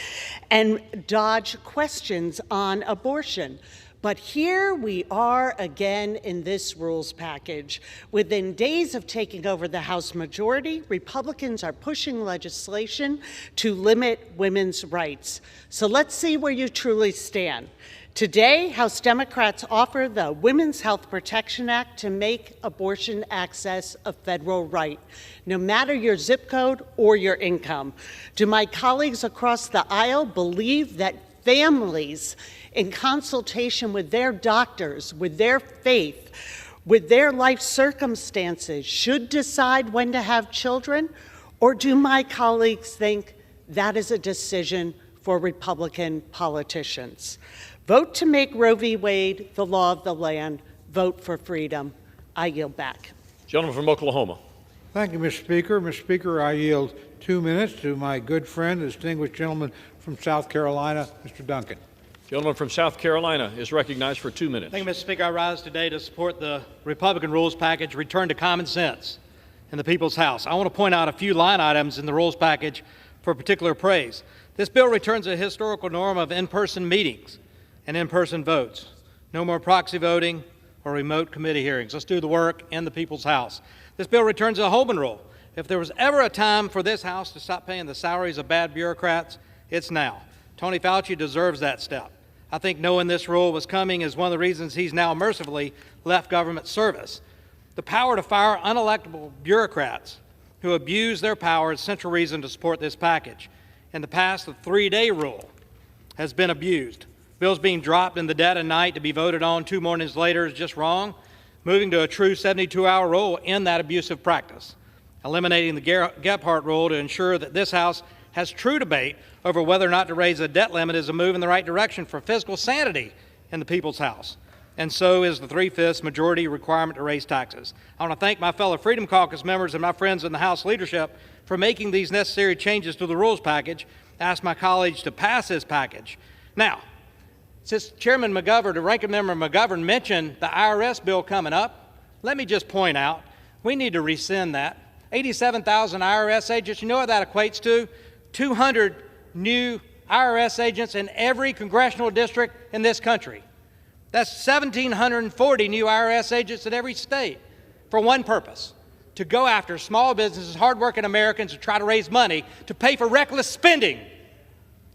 Speaker 13: and dodge questions on abortion. But here we are again in this rules package. Within days of taking over the House majority, Republicans are pushing legislation to limit women's rights. So let's see where you truly stand. Today, House Democrats offer the Women's Health Protection Act to make abortion access a federal right, no matter your zip code or your income. Do my colleagues across the aisle believe that families, in consultation with their doctors, with their faith, with their life circumstances, should decide when to have children? Or do my colleagues think that is a decision for Republican politicians? Vote to make Roe v. Wade the law of the land. Vote for freedom. I yield back.
Speaker 1: Gentleman from Oklahoma.
Speaker 4: Thank you, Mr. Speaker. Mr. Speaker, I yield 2 minutes to my good friend, the distinguished gentleman from South Carolina, Mr. Duncan.
Speaker 1: Gentleman from South Carolina is recognized for 2 minutes.
Speaker 14: Thank you, Mr. Speaker. I rise today to support the Republican rules package, return to common sense in the People's House. I want to point out a few line items in the rules package for particular praise. This bill returns a historical norm of in-person meetings and in-person votes. No more proxy voting or remote committee hearings. Let's do the work in the People's House. This bill returns a Holman rule. If there was ever a time for this House to stop paying the salaries of bad bureaucrats, it's now. Tony Fauci deserves that step. I think knowing this rule was coming is one of the reasons he's now mercifully left government service. The power to fire unelectable bureaucrats who abuse their power is central reason to support this package. In the past, the 3-day rule has been abused. Bills being dropped in the dead of night to be voted on 2 mornings later is just wrong. Moving to a true 72-hour rule will end that abusive practice. Eliminating the Gephardt rule to ensure that this House has true debate over whether or not to raise a debt limit is a move in the right direction for fiscal sanity in the People's House. And so is the 3/5 majority requirement to raise taxes. I want to thank my fellow Freedom Caucus members and my friends in the House leadership for making these necessary changes to the rules package. I ask my colleagues to pass this package. Now, since Chairman McGovern, the ranking member McGovern, mentioned the IRS bill coming up, let me just point out, we need to rescind that. 87,000 IRS agents, you know what that equates to? 200 new IRS agents in every congressional district in this country. That's 1,740 new IRS agents in every state for one purpose: to go after small businesses, hardworking Americans, and try to raise money to pay for reckless spending.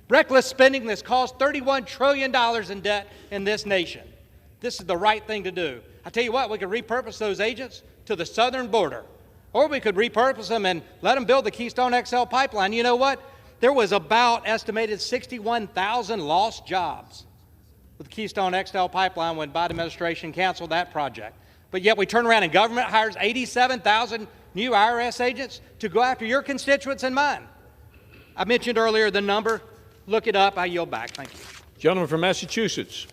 Speaker 14: Reckless spending that's caused $31 trillion in debt in this nation. This is the right thing to do. I tell you what, we could repurpose those agents to the southern border, or we could repurpose them and let them build the Keystone XL pipeline. You know what? There was about estimated 61,000 lost jobs with the Keystone XL pipeline when the Biden administration canceled that project. but yet we turn around and government hires 87,000 new IRS agents to go after your constituents and mine. I mentioned earlier the number. Look it up. I yield back. Thank you.
Speaker 1: Gentleman from Massachusetts.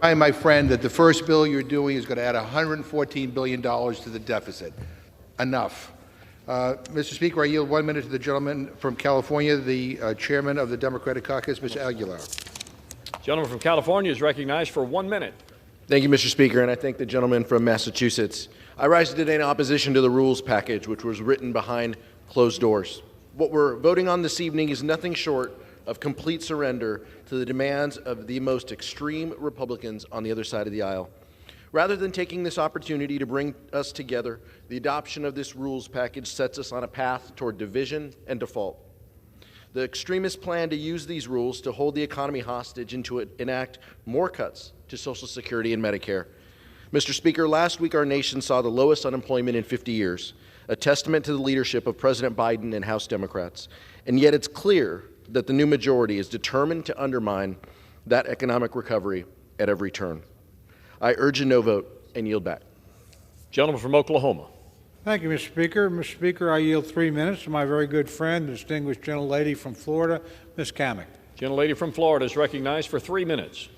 Speaker 5: I remind my friend that the first bill you're doing is going to add $114 billion to the deficit. Enough. Mr. Speaker, I yield 1 minute to the gentleman from California, the chairman of the Democratic Caucus, Mr. Aguilar.
Speaker 1: Gentleman from California is recognized for 1 minute.
Speaker 15: Thank you, Mr. Speaker, and I thank the gentleman from Massachusetts. I rise today in opposition to the rules package, which was written behind closed doors. What we're voting on this evening is nothing short of complete surrender to the demands of the most extreme Republicans on the other side of the aisle. Rather than taking this opportunity to bring us together, the adoption of this rules package sets us on a path toward division and default. The extremists plan to use these rules to hold the economy hostage and to enact more cuts to Social Security and Medicare. Mr. Speaker, last week our nation saw the lowest unemployment in 50 years, a testament to the leadership of President Biden and House Democrats. And yet it's clear that the new majority is determined to undermine that economic recovery at every turn. I urge a no vote and yield back.
Speaker 1: Gentleman from Oklahoma.
Speaker 4: Thank you, Mr. Speaker. Mr. Speaker, I yield 3 minutes to my very good friend, the distinguished gentlelady from Florida, Ms. Kamek.
Speaker 1: Gentlelady from Florida is recognized for 3 minutes.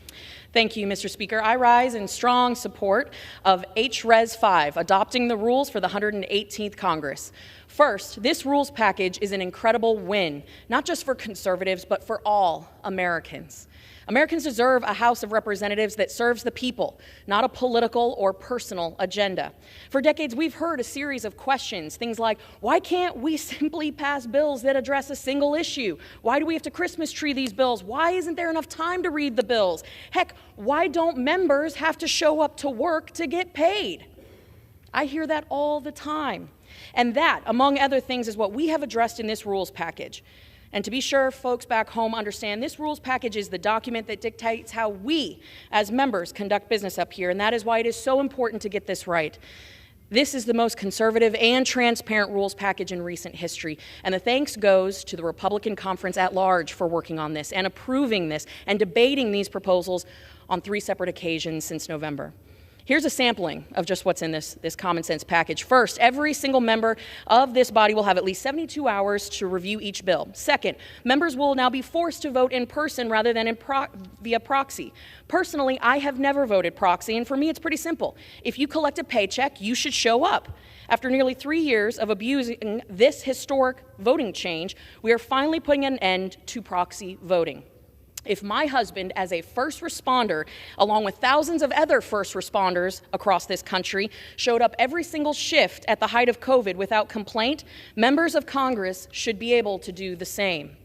Speaker 16: Thank you, Mr. Speaker. I rise in strong support of HRES 5, adopting the rules for the 118th Congress. First, this rules package is an incredible win, not just for conservatives, but for all Americans. Americans deserve a House of Representatives that serves the people, not a political or personal agenda. For decades, we've heard a series of questions, things like, why can't we simply pass bills that address a single issue? Why do we have to Christmas tree these bills? Why isn't there enough time to read the bills? Heck, why don't members have to show up to work to get paid? I hear that all the time. And that, among other things, is what we have addressed in this rules package. And to be sure folks back home understand, this rules package is the document that dictates how we, as members, conduct business up here, and that is why it is so important to get this right. This is the most conservative and transparent rules package in recent history, and the thanks goes to the Republican conference at large for working on this and approving this and debating these proposals on 3 separate occasions since November. Here's a sampling of just what's in this common sense package. First, every single member of this body will have at least 72 hours to review each bill. Second, members will now be forced to vote in person rather than via proxy. Personally, I have never voted proxy, and for me it's pretty simple. If you collect a paycheck, you should show up. After nearly 3 years of abusing this historic voting change, we are finally putting an end to proxy voting. If my husband, as a first responder, along with thousands of other first responders across this country, showed up every single shift at the height of COVID without complaint, members of Congress should be able to do the same.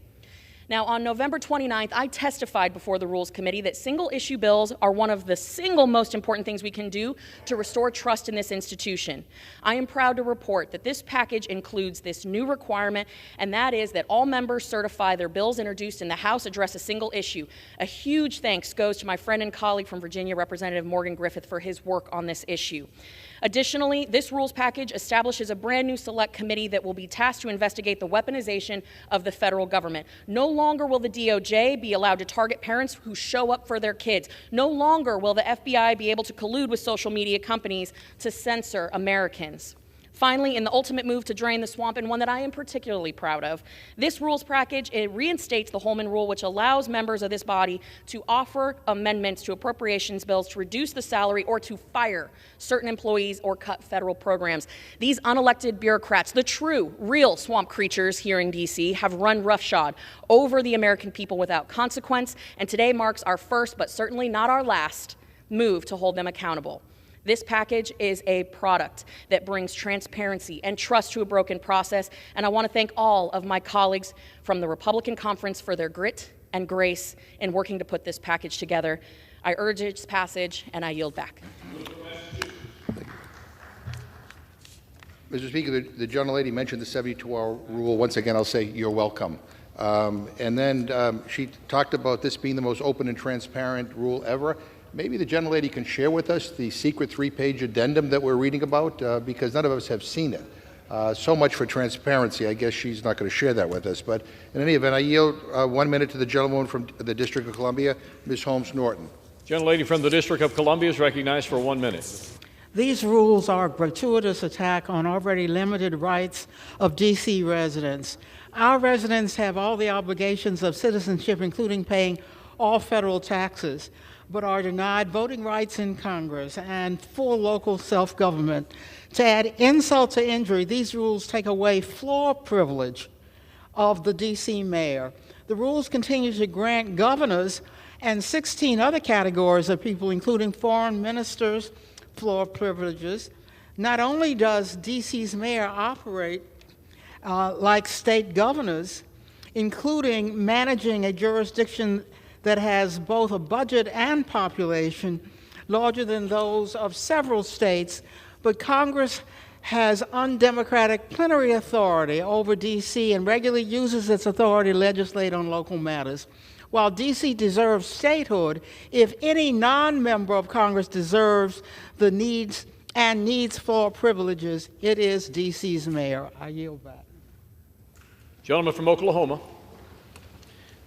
Speaker 16: Now, on November 29th, I testified before the Rules Committee that single-issue bills are one of the single most important things we can do to restore trust in this institution. I am proud to report that this package includes this new requirement, and that is that all members certify their bills introduced in the House address a single issue. A huge thanks goes to my friend and colleague from Virginia, Representative Morgan Griffith, for his work on this issue. Additionally, this rules package establishes a brand new select committee that will be tasked to investigate the weaponization of the federal government. No longer will the DOJ be allowed to target parents who show up for their kids. No longer will the FBI be able to collude with social media companies to censor Americans. Finally, in the ultimate move to drain the swamp, and one that I am particularly proud of, this rules package, it reinstates the Holman Rule, which allows members of this body to offer amendments to appropriations bills to reduce the salary or to fire certain employees or cut federal programs. These unelected bureaucrats, the true, real swamp creatures here in D.C., have run roughshod over the American people without consequence, and today marks our first, but certainly not our last, move to hold them accountable. This package is a product that brings transparency and trust to a broken process, and I want to thank all of my colleagues from the Republican conference for their grit and grace in working to put this package together. I urge its passage, and I yield back.
Speaker 5: Mr. Speaker, the gentlelady mentioned the 72-hour rule. Once again, I'll say you're welcome. And then she talked about this being the most open and transparent rule ever. Maybe the gentlelady can share with us the secret 3-page addendum that we're reading about, because none of us have seen it. So much for transparency. I guess she's not going to share that with us. But in any event, I yield 1 minute to the gentlewoman from the District of Columbia, Ms. Holmes Norton.
Speaker 1: Gentlelady from the District of Columbia is recognized for 1 minute.
Speaker 17: These rules are a gratuitous attack on already limited rights of D.C. residents. Our residents have all the obligations of citizenship, including paying all federal taxes, but are denied voting rights in Congress and full local self-government. To add insult to injury, these rules take away floor privilege of the D.C. mayor. The rules continue to grant governors and 16 other categories of people, including foreign ministers, floor privileges. Not only does D.C.'s mayor operate like state governors, including managing a jurisdiction that has both a budget and population larger than those of several states, but Congress has undemocratic plenary authority over D.C. and regularly uses its authority to legislate on local matters. While D.C. deserves statehood, if any non-member of Congress deserves the needs floor privileges, it is D.C.'s mayor. I yield back.
Speaker 1: Gentleman from Oklahoma.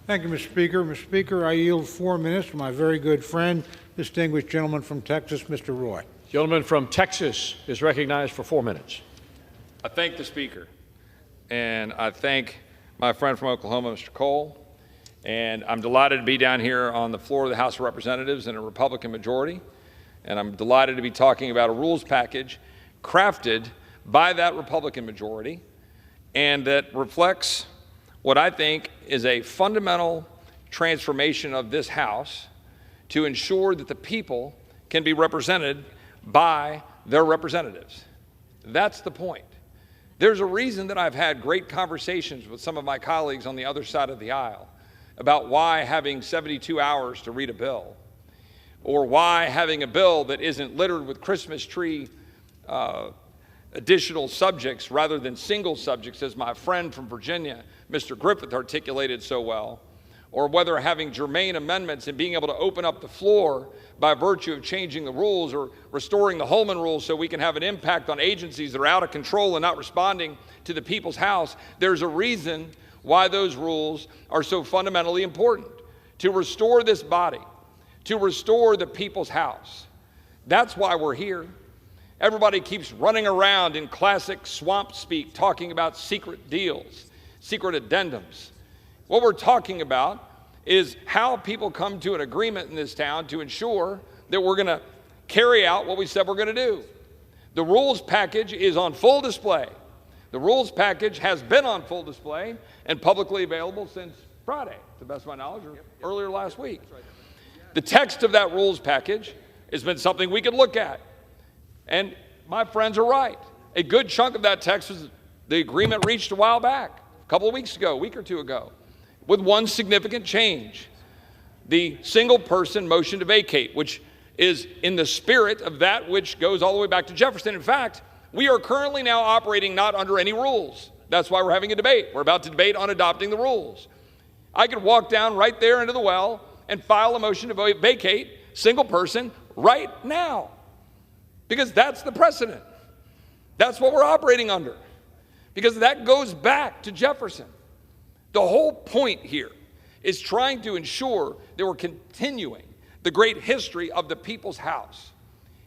Speaker 4: Thank you, Mr. Speaker. Mr. Speaker, I yield 4 minutes to my very good friend, distinguished gentleman from Texas, Mr. Roy.
Speaker 1: Gentleman from Texas is recognized for 4 minutes.
Speaker 18: I thank the Speaker, and I thank my friend from Oklahoma, Mr. Cole, and I'm delighted to be down here on the floor of the House of Representatives in a Republican majority, and I'm delighted to be talking about a rules package crafted by that Republican majority and that reflects what I think is a fundamental transformation of this House to ensure that the people can be represented by their representatives. That's the point. There's a reason that I've had great conversations with some of my colleagues on the other side of the aisle about why having 72 hours to read a bill, or why having a bill that isn't littered with Christmas tree additional subjects rather than single subjects, as my friend from Virginia, Mr. Griffith, articulated so well, or whether having germane amendments and being able to open up the floor by virtue of changing the rules or restoring the Holman rules so we can have an impact on agencies that are out of control and not responding to the people's house. There's a reason why those rules are so fundamentally important. To restore this body, to restore the people's house. That's why we're here. Everybody keeps running around in classic swamp speak talking about secret deals, secret addendums. What we're talking about is how people come to an agreement in this town to ensure that we're going to carry out what we said we're going to do. The rules package is on full display. The rules package has been on full display and publicly available since Friday, to the best of my knowledge, or earlier last week. The text of that rules package has been something we could look at. And my friends are right. A good chunk of that text was the agreement reached a while back, a couple of weeks ago, a week or two ago, with one significant change. The single person motion to vacate, which is in the spirit of that which goes all the way back to Jefferson. In fact, we are currently now operating not under any rules. That's why we're having a debate. We're about to debate on adopting the rules. I could walk down right there into the well and file a motion to vacate, single person, right now. Because that's the precedent. That's what we're operating under. Because that goes back to Jefferson. The whole point here is trying to ensure that we're continuing the great history of the people's house.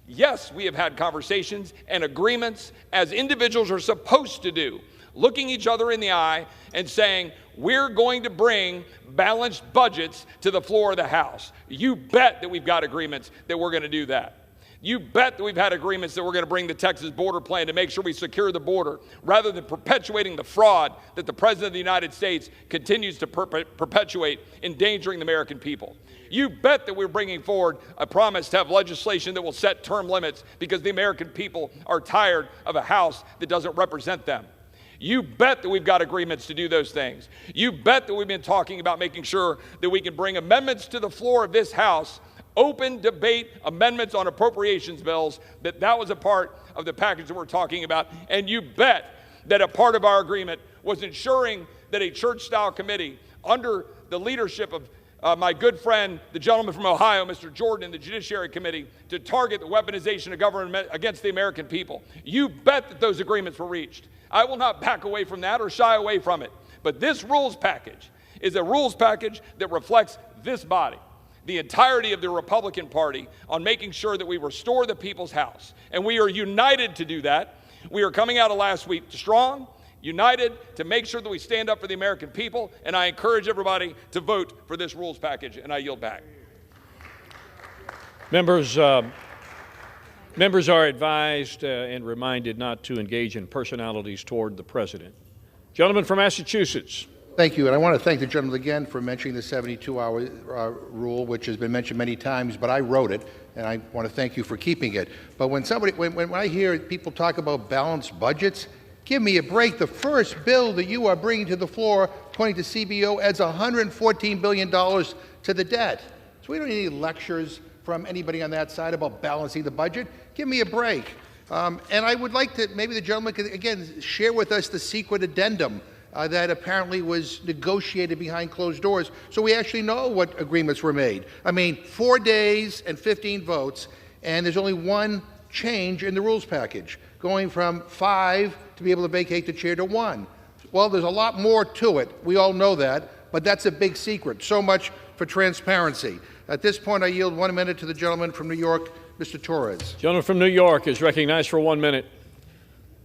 Speaker 18: Yes, we have had conversations and agreements as individuals are supposed to do, looking each other in the eye and saying, we're going to bring balanced budgets to the floor of the House. You bet that we've got agreements that we're going to do that. You bet that we've had agreements that we're going to bring the Texas border plan to make sure we secure the border, rather than perpetuating the fraud that the President of the United States continues to perpetuate, endangering the American people. You bet that we're bringing forward a promise to have legislation that will set term limits because the American people are tired of a House that doesn't represent them. You bet that we've got agreements to do those things. You bet that we've been talking about making sure that we can bring amendments to the floor of this House, open debate amendments on appropriations bills, that was a part of the package that we're talking about. And you bet that a part of our agreement was ensuring that a church-style committee under the leadership of my good friend, the gentleman from Ohio, Mr. Jordan, in the Judiciary Committee, to target the weaponization of government against the American people. You bet that those agreements were reached. I will not back away from that or shy away from it. But this rules package is a rules package that reflects this body. the entirety of the Republican Party on making sure that we restore the people's house. And we are united to do that. We are coming out of last week strong, united to make sure that we stand up for the American people. And I encourage everybody to vote for this rules package, and I yield back.
Speaker 1: Members are advised and reminded not to engage in personalities toward the president. Gentleman from Massachusetts.
Speaker 5: Thank you, and I want to thank the gentleman again for mentioning the 72-hour rule, which has been mentioned many times, but I wrote it, and I want to thank you for keeping it. But when I hear people talk about balanced budgets, give me a break. The first bill that you are bringing to the floor, according to CBO, adds $114 billion to the debt. So we don't need any lectures from anybody on that side about balancing the budget. Give me a break. And I would like to, maybe the gentleman could, again, share with us the secret addendum that apparently was negotiated behind closed doors, so we actually know what agreements were made. I mean, 4 days and 15 votes, and there's only one change in the rules package, going from 5 to be able to vacate the chair to 1. Well, there's a lot more to it. We all know that, but that's a big secret. So much for transparency. At this point, I yield 1 minute to the gentleman from New York, Mr. Torres.
Speaker 1: Gentleman from New York is recognized for 1 minute.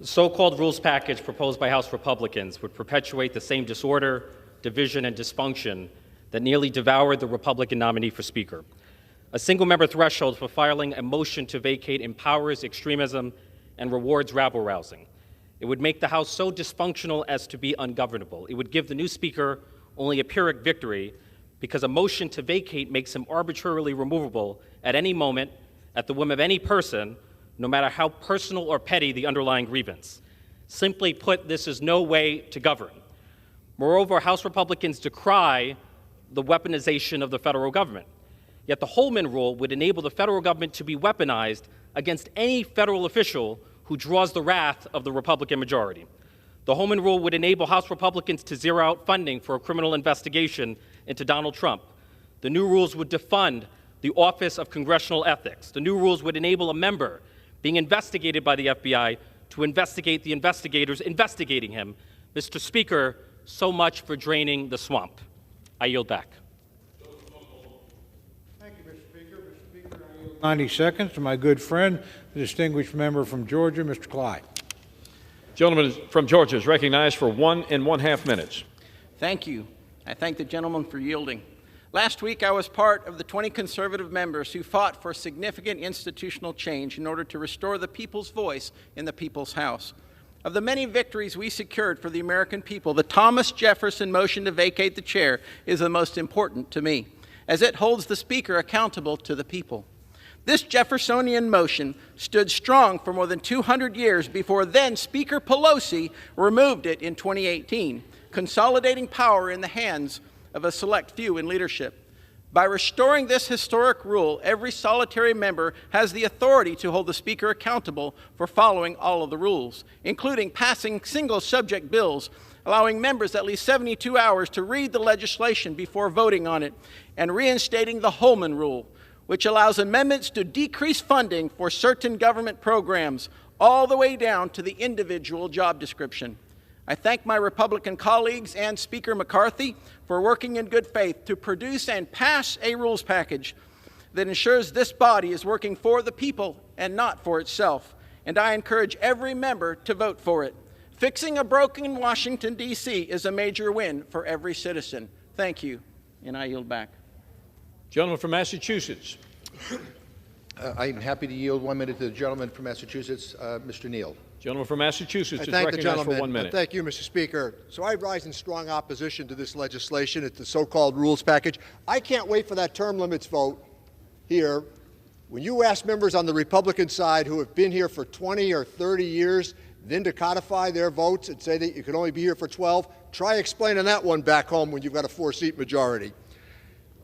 Speaker 19: The so-called rules package proposed by House Republicans would perpetuate the same disorder, division, and dysfunction that nearly devoured the Republican nominee for Speaker. A single-member threshold for filing a motion to vacate empowers extremism and rewards rabble-rousing. It would make the House so dysfunctional as to be ungovernable. It would give the new Speaker only a Pyrrhic victory because a motion to vacate makes him arbitrarily removable at any moment at the whim of any person, no matter how personal or petty the underlying grievance. Simply put, this is no way to govern. Moreover, House Republicans decry the weaponization of the federal government. Yet the Holman Rule would enable the federal government to be weaponized against any federal official who draws the wrath of the Republican majority. The Holman Rule would enable House Republicans to zero out funding for a criminal investigation into Donald Trump. The new rules would defund the Office of Congressional Ethics. The new rules would enable a member being investigated by the FBI to investigate the investigators investigating him. Mr. Speaker, so much for draining the swamp. I yield back.
Speaker 4: Thank you, Mr. Speaker. Mr. Speaker, I yield 90 seconds to my good friend, the distinguished member from Georgia, Mr. Clyde.
Speaker 1: Gentleman from Georgia is recognized for 1.5 minutes.
Speaker 20: Thank you. I thank the gentleman for yielding. Last week, I was part of the 20 conservative members who fought for significant institutional change in order to restore the people's voice in the people's house. Of the many victories we secured for the American people, the Thomas Jefferson motion to vacate the chair is the most important to me, as it holds the Speaker accountable to the people. This Jeffersonian motion stood strong for more than 200 years before then Speaker Pelosi removed it in 2018, consolidating power in the hands of a select few in leadership. By restoring this historic rule, every solitary member has the authority to hold the Speaker accountable for following all of the rules, including passing single-subject bills, allowing members at least 72 hours to read the legislation before voting on it, and reinstating the Holman Rule, which allows amendments to decrease funding for certain government programs, all the way down to the individual job description. I thank my Republican colleagues and Speaker McCarthy for working in good faith to produce and pass a rules package that ensures this body is working for the people and not for itself. And I encourage every member to vote for it. Fixing a broken Washington, D.C. is a major win for every citizen. Thank you, and I yield back.
Speaker 1: Gentleman from Massachusetts.
Speaker 5: I'm happy to yield 1 minute to the gentleman from Massachusetts, Mr. Neal.
Speaker 1: Gentleman from Massachusetts is
Speaker 21: thank
Speaker 1: recognized
Speaker 21: the gentleman.
Speaker 1: for 1 minute.
Speaker 21: Thank you, Mr. Speaker. So I rise in strong opposition to this legislation. It's the so-called rules package. I can't wait for that term limits vote here. When you ask members on the Republican side who have been here for 20 or 30 years, then to codify their votes and say that you can only be here for 12, try explaining that one back home when you've got a 4-seat majority.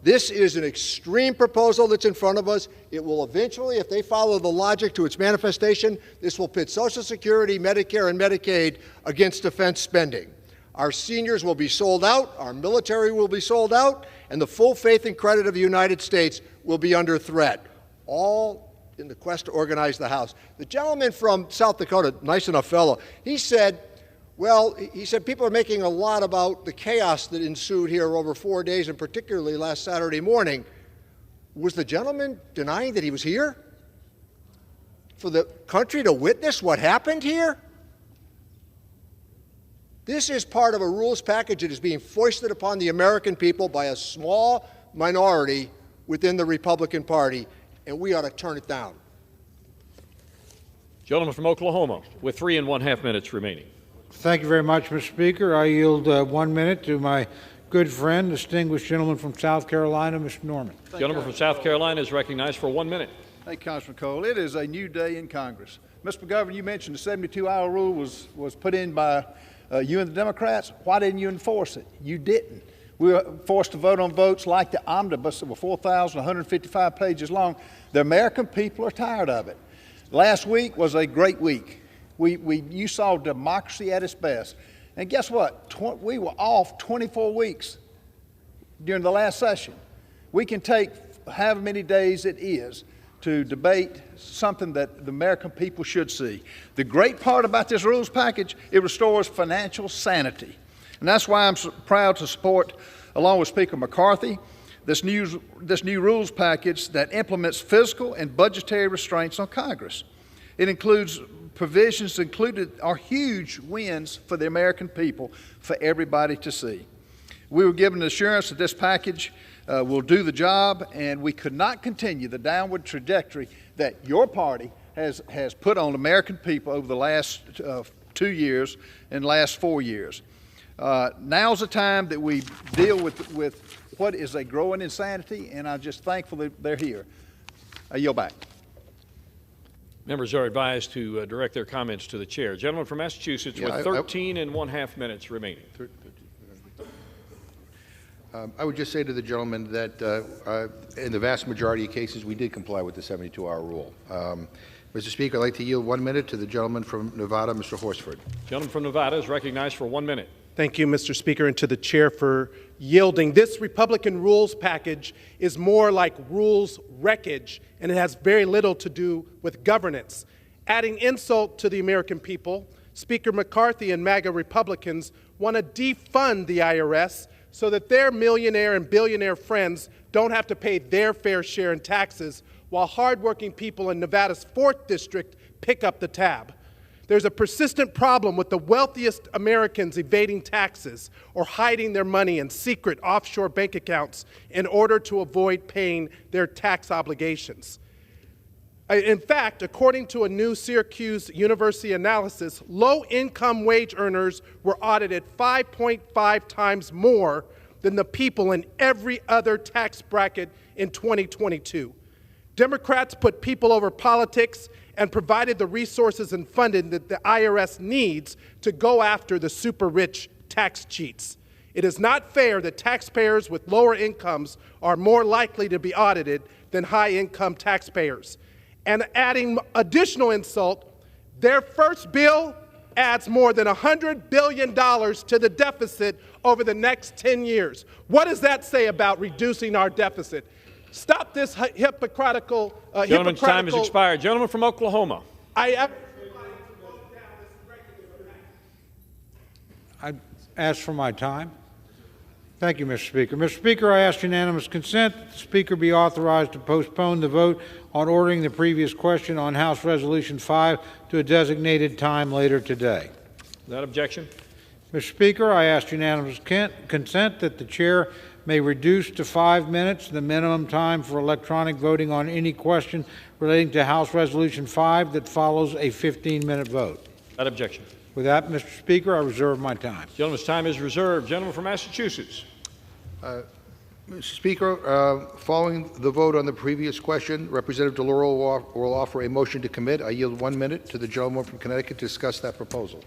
Speaker 21: This is an extreme proposal that's in front of us. It will eventually, if they follow the logic to its manifestation, this will pit Social Security, Medicare, and Medicaid against defense spending. Our seniors will be sold out, our military will be sold out, and the full faith and credit of the United States will be under threat, all in the quest to organize the House. The gentleman from South Dakota, nice enough fellow, he said people are making a lot about the chaos that ensued here over 4 days, and particularly last Saturday morning. Was the gentleman denying that he was here? For the country to witness what happened here? This is part of a rules package that is being foisted upon the American people by a small minority within the Republican Party, and we ought to turn it down.
Speaker 1: Gentleman from Oklahoma, with 3 1/2 minutes remaining.
Speaker 4: Thank you very much, Mr. Speaker. I yield 1 minute to my good friend, distinguished gentleman from South Carolina, Mr. Norman.
Speaker 1: Gentleman from South Carolina is recognized for 1 minute.
Speaker 3: Thank you, Congressman Cole. It is a new day in Congress. Mr. McGovern, you mentioned the 72-hour rule was put in by you and the Democrats. Why didn't you enforce it? You didn't. We were forced to vote on votes like the omnibus that were 4,155 pages long. The American people are tired of it. Last week was a great week. You saw democracy at its best. And guess what? We were off 24 weeks during the last session. We can take however many days it is to debate something that the American people should see. The great part about this rules package, it restores financial sanity. And that's why I'm proud to support, along with Speaker McCarthy, this new rules package that implements fiscal and budgetary restraints on Congress. It includes provisions included are huge wins for the American people, for everybody to see. We were given assurance that this package will do the job, and we could not continue the downward trajectory that your party has put on American people over the last 2 years and last 4 years. Now's the time that we deal with what is a growing insanity, and I'm just thankful that they're here. I yield back.
Speaker 1: Members are advised to direct their comments to the chair. Gentleman from Massachusetts, with 13 1/2 minutes remaining.
Speaker 5: I would just say to the gentleman that in the vast majority of cases, we did comply with the 72-hour rule. Mr. Speaker, I'd like to yield 1 minute to the gentleman from Nevada, Mr. Horsford.
Speaker 1: Gentleman from Nevada is recognized for 1 minute.
Speaker 22: Thank you, Mr. Speaker, and to the chair for yielding. This Republican rules package is more like rules wreckage, and it has very little to do with governance. Adding insult to the American people, Speaker McCarthy and MAGA Republicans want to defund the IRS so that their millionaire and billionaire friends don't have to pay their fair share in taxes, while hardworking people in Nevada's 4th District pick up the tab. There's a persistent problem with the wealthiest Americans evading taxes or hiding their money in secret offshore bank accounts in order to avoid paying their tax obligations. In fact, according to a new Syracuse University analysis, low-income wage earners were audited 5.5 times more than the people in every other tax bracket in 2022. Democrats put people over politics and provided the resources and funding that the IRS needs to go after the super-rich tax cheats. It is not fair that taxpayers with lower incomes are more likely to be audited than high-income taxpayers. And adding additional insult, their first bill adds more than $100 billion to the deficit over the next 10 years. What does that say about reducing our deficit? Stop this hypocritical.
Speaker 1: Gentleman's time has expired. Gentleman from Oklahoma.
Speaker 4: I ask for my time. Thank you, Mr. Speaker. Mr. Speaker, I ask unanimous consent that the Speaker be authorized to postpone the vote on ordering the previous question on House Resolution 5 to a designated time later today.
Speaker 1: Without objection.
Speaker 4: Mr. Speaker, I ask unanimous consent that the Chair may reduce to 5 minutes the minimum time for electronic voting on any question relating to House Resolution 5 that follows a 15-minute vote.
Speaker 1: Without objection.
Speaker 4: With that, Mr. Speaker, I reserve my time.
Speaker 1: Gentleman's time is reserved. Gentleman from Massachusetts.
Speaker 5: Mr. Speaker, following the vote on the previous question, Representative DeLauro will offer a motion to commit. I yield 1 minute to the gentleman from Connecticut to discuss that proposal.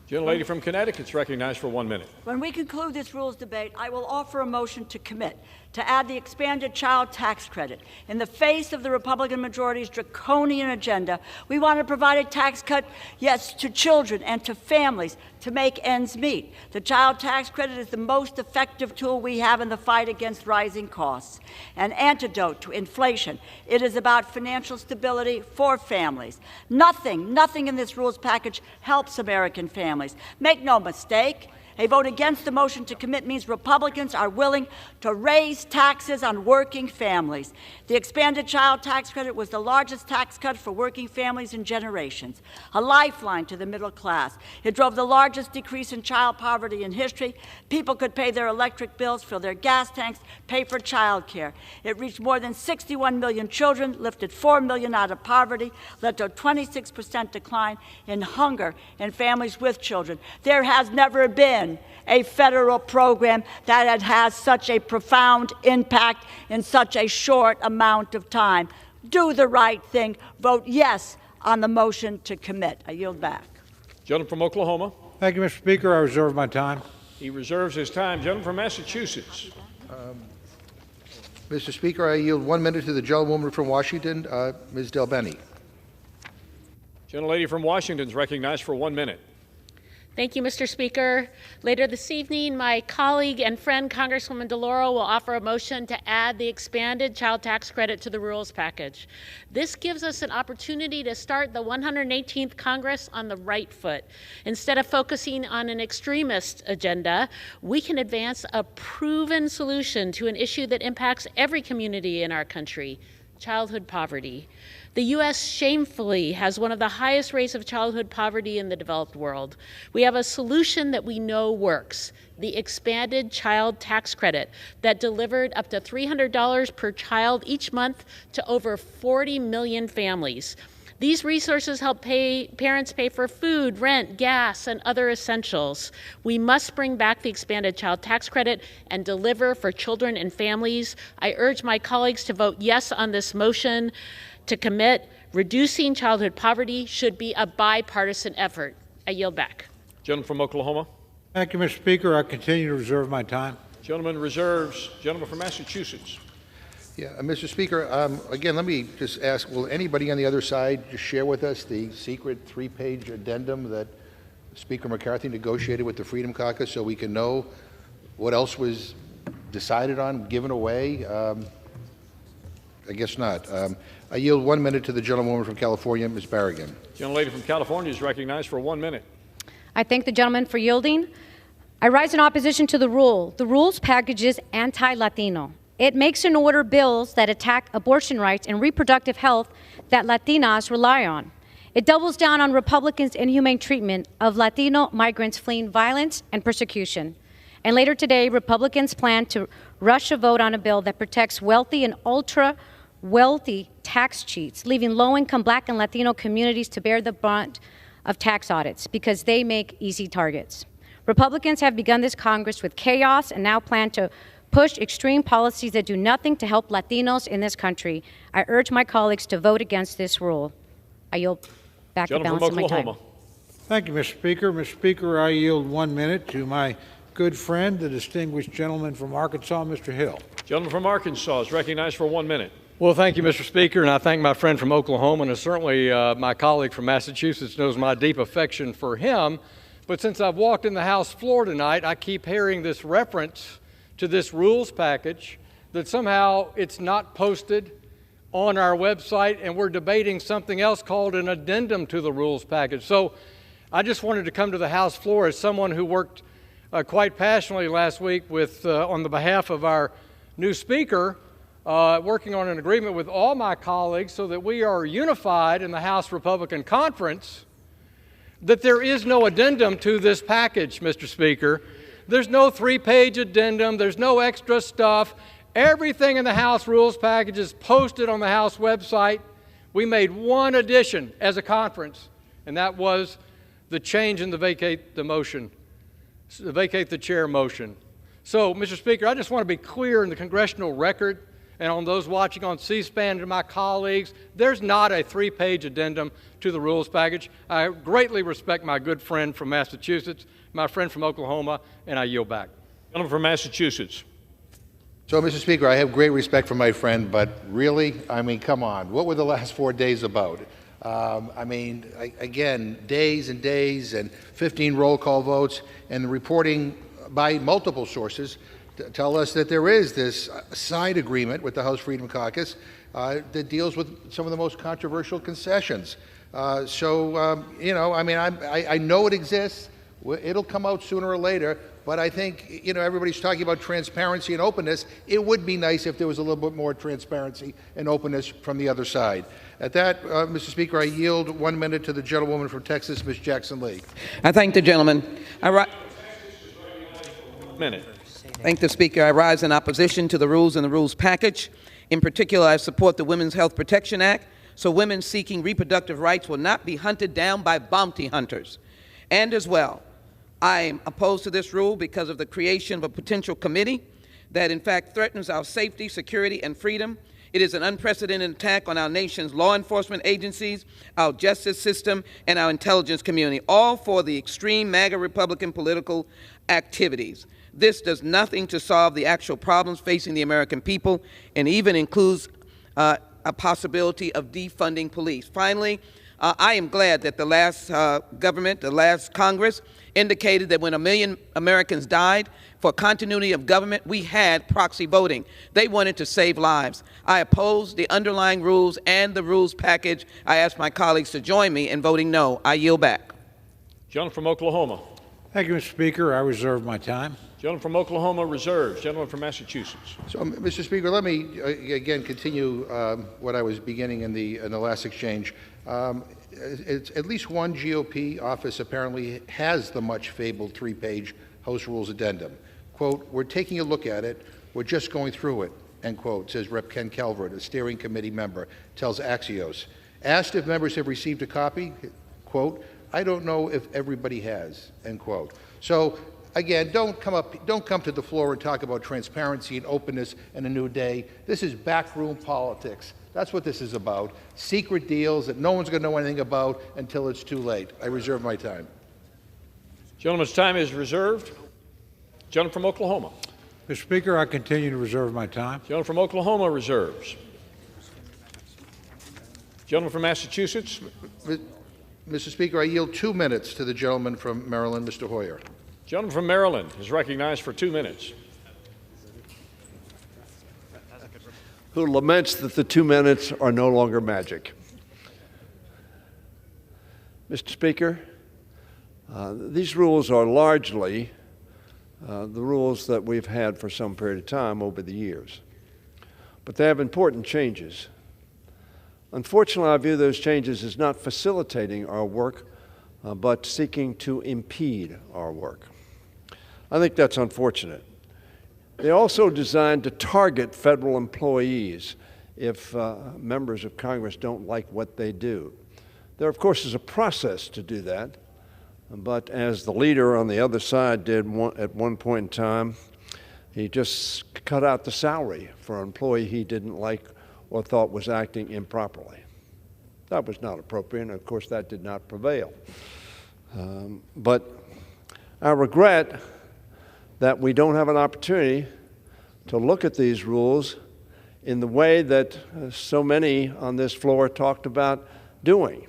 Speaker 1: Gentlelady from Connecticut is recognized for 1 minute.
Speaker 23: When we conclude this rules debate, I will offer a motion to commit to add the expanded child tax credit. In the face of the Republican majority's draconian agenda, we want to provide a tax cut, yes, to children and to families to make ends meet. The child tax credit is the most effective tool we have in the fight against rising costs, an antidote to inflation. It is about financial stability for families. Nothing in this rules package helps American families. Make no mistake, A vote against the motion to commit means Republicans are willing to raise taxes on working families. The expanded child tax credit was the largest tax cut for working families in generations, a lifeline to the middle class. It drove the largest decrease in child poverty in history. People could pay their electric bills, fill their gas tanks, pay for child care. It reached more than 61 million children, lifted 4 million out of poverty, led to a 26% decline in hunger in families with children. There has never been a federal program that had had such a profound impact in such a short amount of time. Do the right thing. Vote yes on the motion to commit. I yield back.
Speaker 1: Gentleman from Oklahoma.
Speaker 4: Thank you, Mr. Speaker. I reserve my time.
Speaker 1: He reserves his time. Gentleman from Massachusetts.
Speaker 5: Mr. Speaker, I yield 1 minute to the gentlewoman from Washington, Ms. Del Bene.
Speaker 1: Gentlelady from Washington is recognized for 1 minute.
Speaker 6: Thank you, Mr. Speaker. Later this evening, my colleague and friend, Congresswoman DeLauro, will offer a motion to add the expanded child tax credit to the rules package. This gives us an opportunity to start the 118th Congress on the right foot. Instead of focusing on an extremist agenda, we can advance a proven solution to an issue that impacts every community in our country: childhood poverty. The U.S. shamefully has one of the highest rates of childhood poverty in the developed world. We have a solution that we know works: the expanded child tax credit that delivered up to $300 per child each month to over 40 million families. These resources help parents pay for food, rent, gas, and other essentials. We must bring back the expanded child tax credit and deliver for children and families. I urge my colleagues to vote yes on this motion to commit. Reducing childhood poverty should be a bipartisan effort. I yield back.
Speaker 1: Gentleman from Oklahoma.
Speaker 4: Thank you, Mr. Speaker. I continue to reserve my time.
Speaker 1: Gentleman reserves. Gentleman from Massachusetts.
Speaker 5: Yeah, Mr. Speaker, again, let me just ask, will anybody on the other side just share with us the secret 3-page addendum that Speaker McCarthy negotiated with the Freedom Caucus so we can know what else was decided on, given away? I guess not. I yield 1 minute to the gentlewoman from California, Ms. Barragan.
Speaker 1: Gentlelady from California is recognized for 1 minute.
Speaker 7: I thank the gentleman for yielding. I rise in opposition to the rule. The rules package is anti-Latino. It makes and order bills that attack abortion rights and reproductive health that Latinas rely on. It doubles down on Republicans' inhumane treatment of Latino migrants fleeing violence and persecution. And later today, Republicans plan to rush a vote on a bill that protects wealthy and ultra-wealthy tax cheats, leaving low-income Black and Latino communities to bear the brunt of tax audits because they make easy targets. Republicans have begun this Congress with chaos and now plan to push extreme policies that do nothing to help Latinos in this country. I urge my colleagues to vote against this rule. I yield back the balance of my time.
Speaker 4: Thank you, Mr. Speaker. Mr. Speaker, I yield 1 minute to my good friend, the distinguished gentleman from Arkansas, Mr. Hill.
Speaker 1: Gentleman from Arkansas is recognized for 1 minute.
Speaker 8: Well, thank you, Mr. Speaker, and I thank my friend from Oklahoma, and certainly my colleague from Massachusetts knows my deep affection for him. But since I've walked in the House floor tonight, I keep hearing this reference to this rules package, that somehow it's not posted on our website, and we're debating something else called an addendum to the rules package. So I just wanted to come to the House floor as someone who worked quite passionately last week with, on the behalf of our new Speaker, working on an agreement with all my colleagues so that we are unified in the House Republican Conference, that there is no addendum to this package, Mr. Speaker. There's no 3-page addendum. There's no extra stuff. Everything in the House rules package is posted on the House website. We made one addition as a conference, and that was the change in the vacate the chair motion. So, Mr. Speaker, I just want to be clear in the congressional record and on those watching on C-SPAN and to my colleagues, there's not a 3-page addendum to the rules package. I greatly respect my good friend from Massachusetts, my friend from Oklahoma, and I yield back.
Speaker 1: Gentleman from Massachusetts.
Speaker 5: So, Mr. Speaker, I have great respect for my friend, but really, I mean, come on. What were the last 4 days about? Again, days and days and 15 roll call votes and reporting by multiple sources tell us that there is this side agreement with the House Freedom Caucus that deals with some of the most controversial concessions. I know it exists. It'll come out sooner or later, but I think, everybody's talking about transparency and openness. It would be nice if there was a little bit more transparency and openness from the other side. At that, Mr. Speaker, I yield 1 minute to the gentlewoman from Texas, Ms. Jackson Lee.
Speaker 9: I thank the gentleman. Thank the Speaker. I rise in opposition to the rules and the rules package. In particular, I support the Women's Health Protection Act, so women seeking reproductive rights will not be hunted down by bounty hunters. And as well, I am opposed to this rule because of the creation of a potential committee that in fact threatens our safety, security, and freedom. It is an unprecedented attack on our nation's law enforcement agencies, our justice system, and our intelligence community, all for the extreme MAGA Republican political activities. This does nothing to solve the actual problems facing the American people, and even includes a possibility of defunding police. Finally, I am glad that the last government, the last Congress, indicated that when 1 million Americans died for continuity of government, we had proxy voting. They wanted to save lives. I oppose the underlying rules and the rules package. I ask my colleagues to join me in voting no. I yield back.
Speaker 1: Gentleman from Oklahoma.
Speaker 4: Thank you, Mr. Speaker. I reserve my time.
Speaker 1: Gentleman from Oklahoma reserves. Gentleman from Massachusetts.
Speaker 5: So, Mr. Speaker, let me again continue what I was beginning in the last exchange. At least one GOP office apparently has the much fabled 3-page House Rules Addendum. Quote, "We're taking a look at it. We're just going through it," end quote, says Rep. Ken Calvert, a steering committee member, tells Axios. Asked if members have received a copy, quote, "I don't know if everybody has," end quote. So, again, don't come to the floor and talk about transparency and openness and a new day. This is backroom politics. That's what this is about. Secret deals that no one's going to know anything about until it's too late. I reserve my time.
Speaker 1: Gentleman's time is reserved. Gentleman from Oklahoma.
Speaker 4: Mr. Speaker, I continue to reserve my time.
Speaker 1: Gentleman from Oklahoma reserves. Gentleman from Massachusetts.
Speaker 5: Mr. Speaker, I yield 2 minutes to the gentleman from Maryland, Mr. Hoyer.
Speaker 1: Gentleman from Maryland is recognized for 2 minutes.
Speaker 10: Who laments that the 2 minutes are no longer magic. Mr. Speaker, these rules are largely the rules that we've had for some period of time over the years. But they have important changes. Unfortunately, I view those changes as not facilitating our work, but seeking to impede our work. I think that's unfortunate. They're also designed to target federal employees if members of Congress don't like what they do. There, of course, is a process to do that, but as the leader on the other side did at one point in time, he just cut out the salary for an employee he didn't like or thought was acting improperly. That was not appropriate, and of course that did not prevail. But I regret that we don't have an opportunity to look at these rules in the way that so many on this floor talked about doing.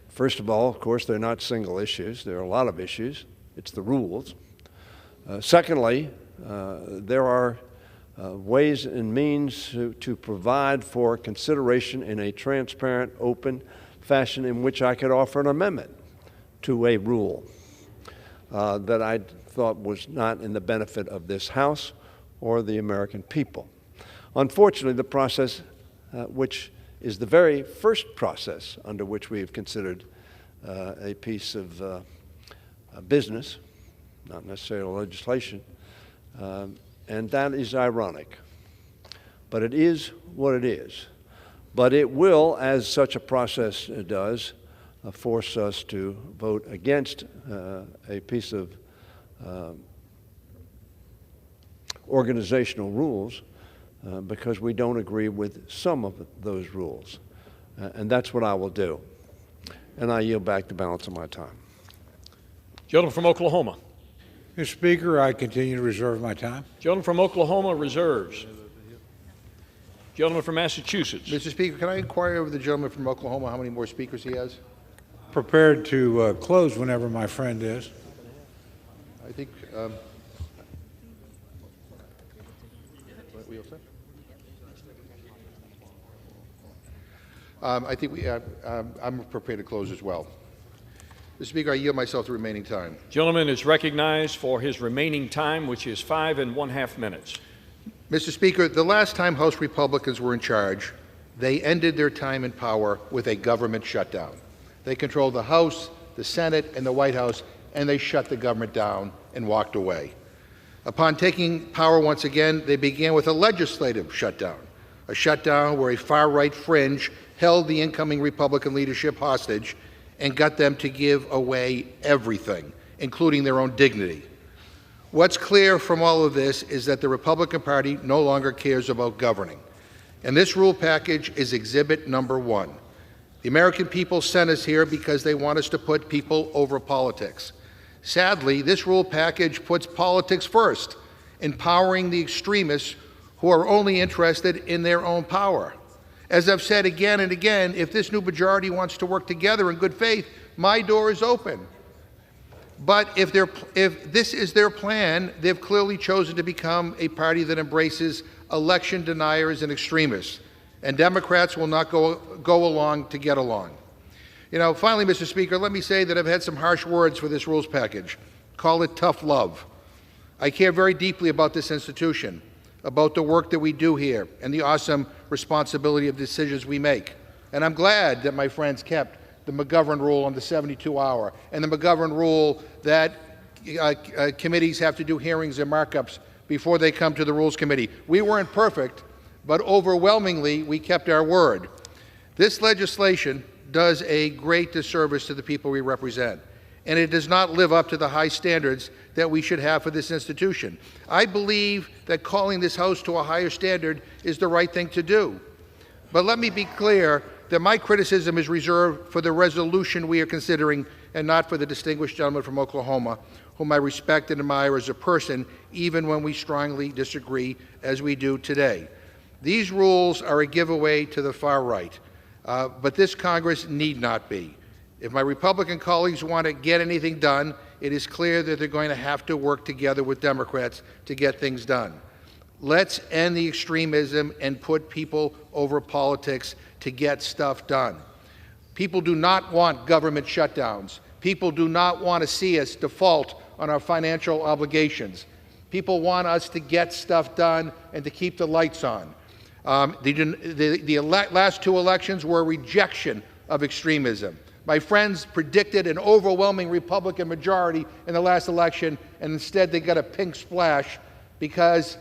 Speaker 10: First of all, of course, they're not single issues. There are a lot of issues. It's the rules. Secondly, there are ways and means to provide for consideration in a transparent, open fashion in which I could offer an amendment to a rule that I thought was not in the benefit of this House or the American people. Unfortunately, the process, which is the very first process under which we have considered a piece of business, not necessarily legislation, and that is ironic. But it is what it is. But it will, as such a process does, force us to vote against a piece of organizational rules because we don't agree with some of those rules. And that's what I will do. And I yield back the balance of my time.
Speaker 1: Gentleman from Oklahoma.
Speaker 4: Mr. Speaker, I continue to reserve my time.
Speaker 1: Gentleman from Oklahoma reserves. Gentleman from Massachusetts.
Speaker 5: Mr. Speaker, can I inquire of the gentleman from Oklahoma how many more speakers he has?
Speaker 4: Prepared to close whenever my friend is.
Speaker 5: I think. I think I'm prepared to close as well. Mr. Speaker, I yield myself the remaining time.
Speaker 1: Gentleman is recognized for his remaining time, which is 5 1/2 minutes.
Speaker 5: Mr. Speaker, the last time House Republicans were in charge, they ended their time in power with a government shutdown. They controlled the House, the Senate, and the White House, and they shut the government down and walked away. Upon taking power once again, they began with a legislative shutdown, a shutdown where a far-right fringe held the incoming Republican leadership hostage and got them to give away everything, including their own dignity. What's clear from all of this is that the Republican Party no longer cares about governing. And this rule package is exhibit number 1. The American people sent us here because they want us to put people over politics. Sadly, this rule package puts politics first, empowering the extremists who are only interested in their own power. As I've said again and again, if this new majority wants to work together in good faith, my door is open. But if this is their plan, they've clearly chosen to become a party that embraces election deniers and extremists. And Democrats will not go along to get along. You know, finally, Mr. Speaker, let me say that I've had some harsh words for this rules package. Call it tough love. I care very deeply about this institution, about the work that we do here, and the awesome responsibility of decisions we make. And I'm glad that my friends kept the McGovern rule on the 72-hour, and the McGovern rule that committees have to do hearings and markups before they come to the Rules Committee. We weren't perfect, but overwhelmingly we kept our word. This legislation does a great disservice to the people we represent, and it does not live up to the high standards that we should have for this institution. I believe that calling this House to a higher standard is the right thing to do. But let me be clear that my criticism is reserved for the resolution we are considering and not for the distinguished gentleman from Oklahoma, whom I respect and admire as a person, even when we strongly disagree, as we do today. These rules are a giveaway to the far right, but this Congress need not be. If my Republican colleagues want to get anything done, it is clear that they're going to have to work together with Democrats to get things done. Let's end the extremism and put people over politics to get stuff done. People do not want government shutdowns. People do not want to see us default on our financial obligations. People want us to get stuff done and to keep the lights on. The last 2 elections were a rejection of extremism. My friends predicted an overwhelming Republican majority in the last election, and instead they got a pink splash because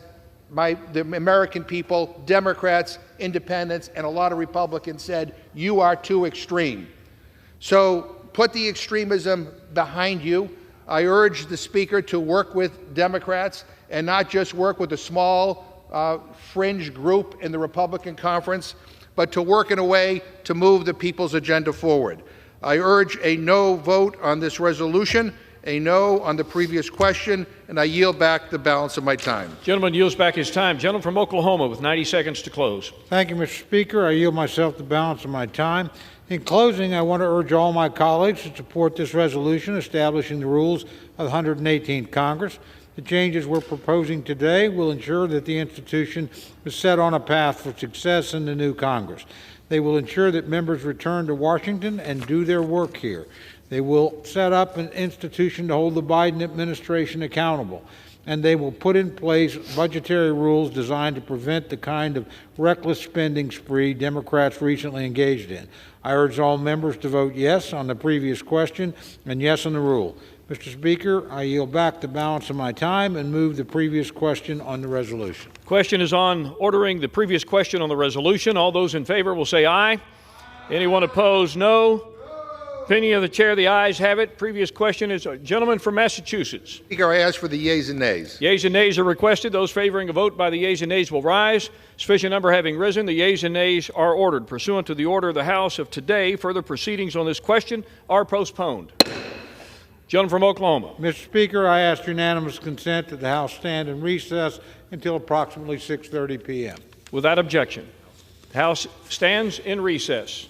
Speaker 5: the American people, Democrats, independents, and a lot of Republicans said, you are too extreme. So put the extremism behind you. I urge the Speaker to work with Democrats and not just work with a small fringe group in the Republican conference, but to work in a way to move the people's agenda forward. I urge a no vote on this resolution, a no on the previous question, and I yield back the balance of my time.
Speaker 1: Gentleman yields back his time. Gentleman from Oklahoma with 90 seconds to close.
Speaker 4: Thank you, Mr. Speaker. I yield myself the balance of my time. In closing, I want to urge all my colleagues to support this resolution establishing the rules of the 118th Congress. The changes we're proposing today will ensure that the institution is set on a path for success in the new Congress. They will ensure that members return to Washington and do their work here. They will set up an institution to hold the Biden administration accountable, and they will put in place budgetary rules designed to prevent the kind of reckless spending spree Democrats recently engaged in. I urge all members to vote yes on the previous question and yes on the rule. Mr. Speaker, I yield back the balance of my time and move the previous question on the resolution.
Speaker 1: Question is on ordering the previous question on the resolution. All those in favor will say aye. Anyone opposed, no. Opinion of the chair, the ayes have it. Previous question is a gentleman from Massachusetts.
Speaker 5: Speaker, I ask for the yeas and nays.
Speaker 1: Yeas and nays are requested. Those favoring a vote by the yeas and nays will rise. Sufficient number having risen, the yeas and nays are ordered. Pursuant to the order of the House of today, further proceedings on this question are postponed. Gentleman from Oklahoma.
Speaker 4: Mr. Speaker, I ask unanimous consent that the House stand in recess until approximately 6:30 p.m.
Speaker 1: Without objection, the House stands in recess.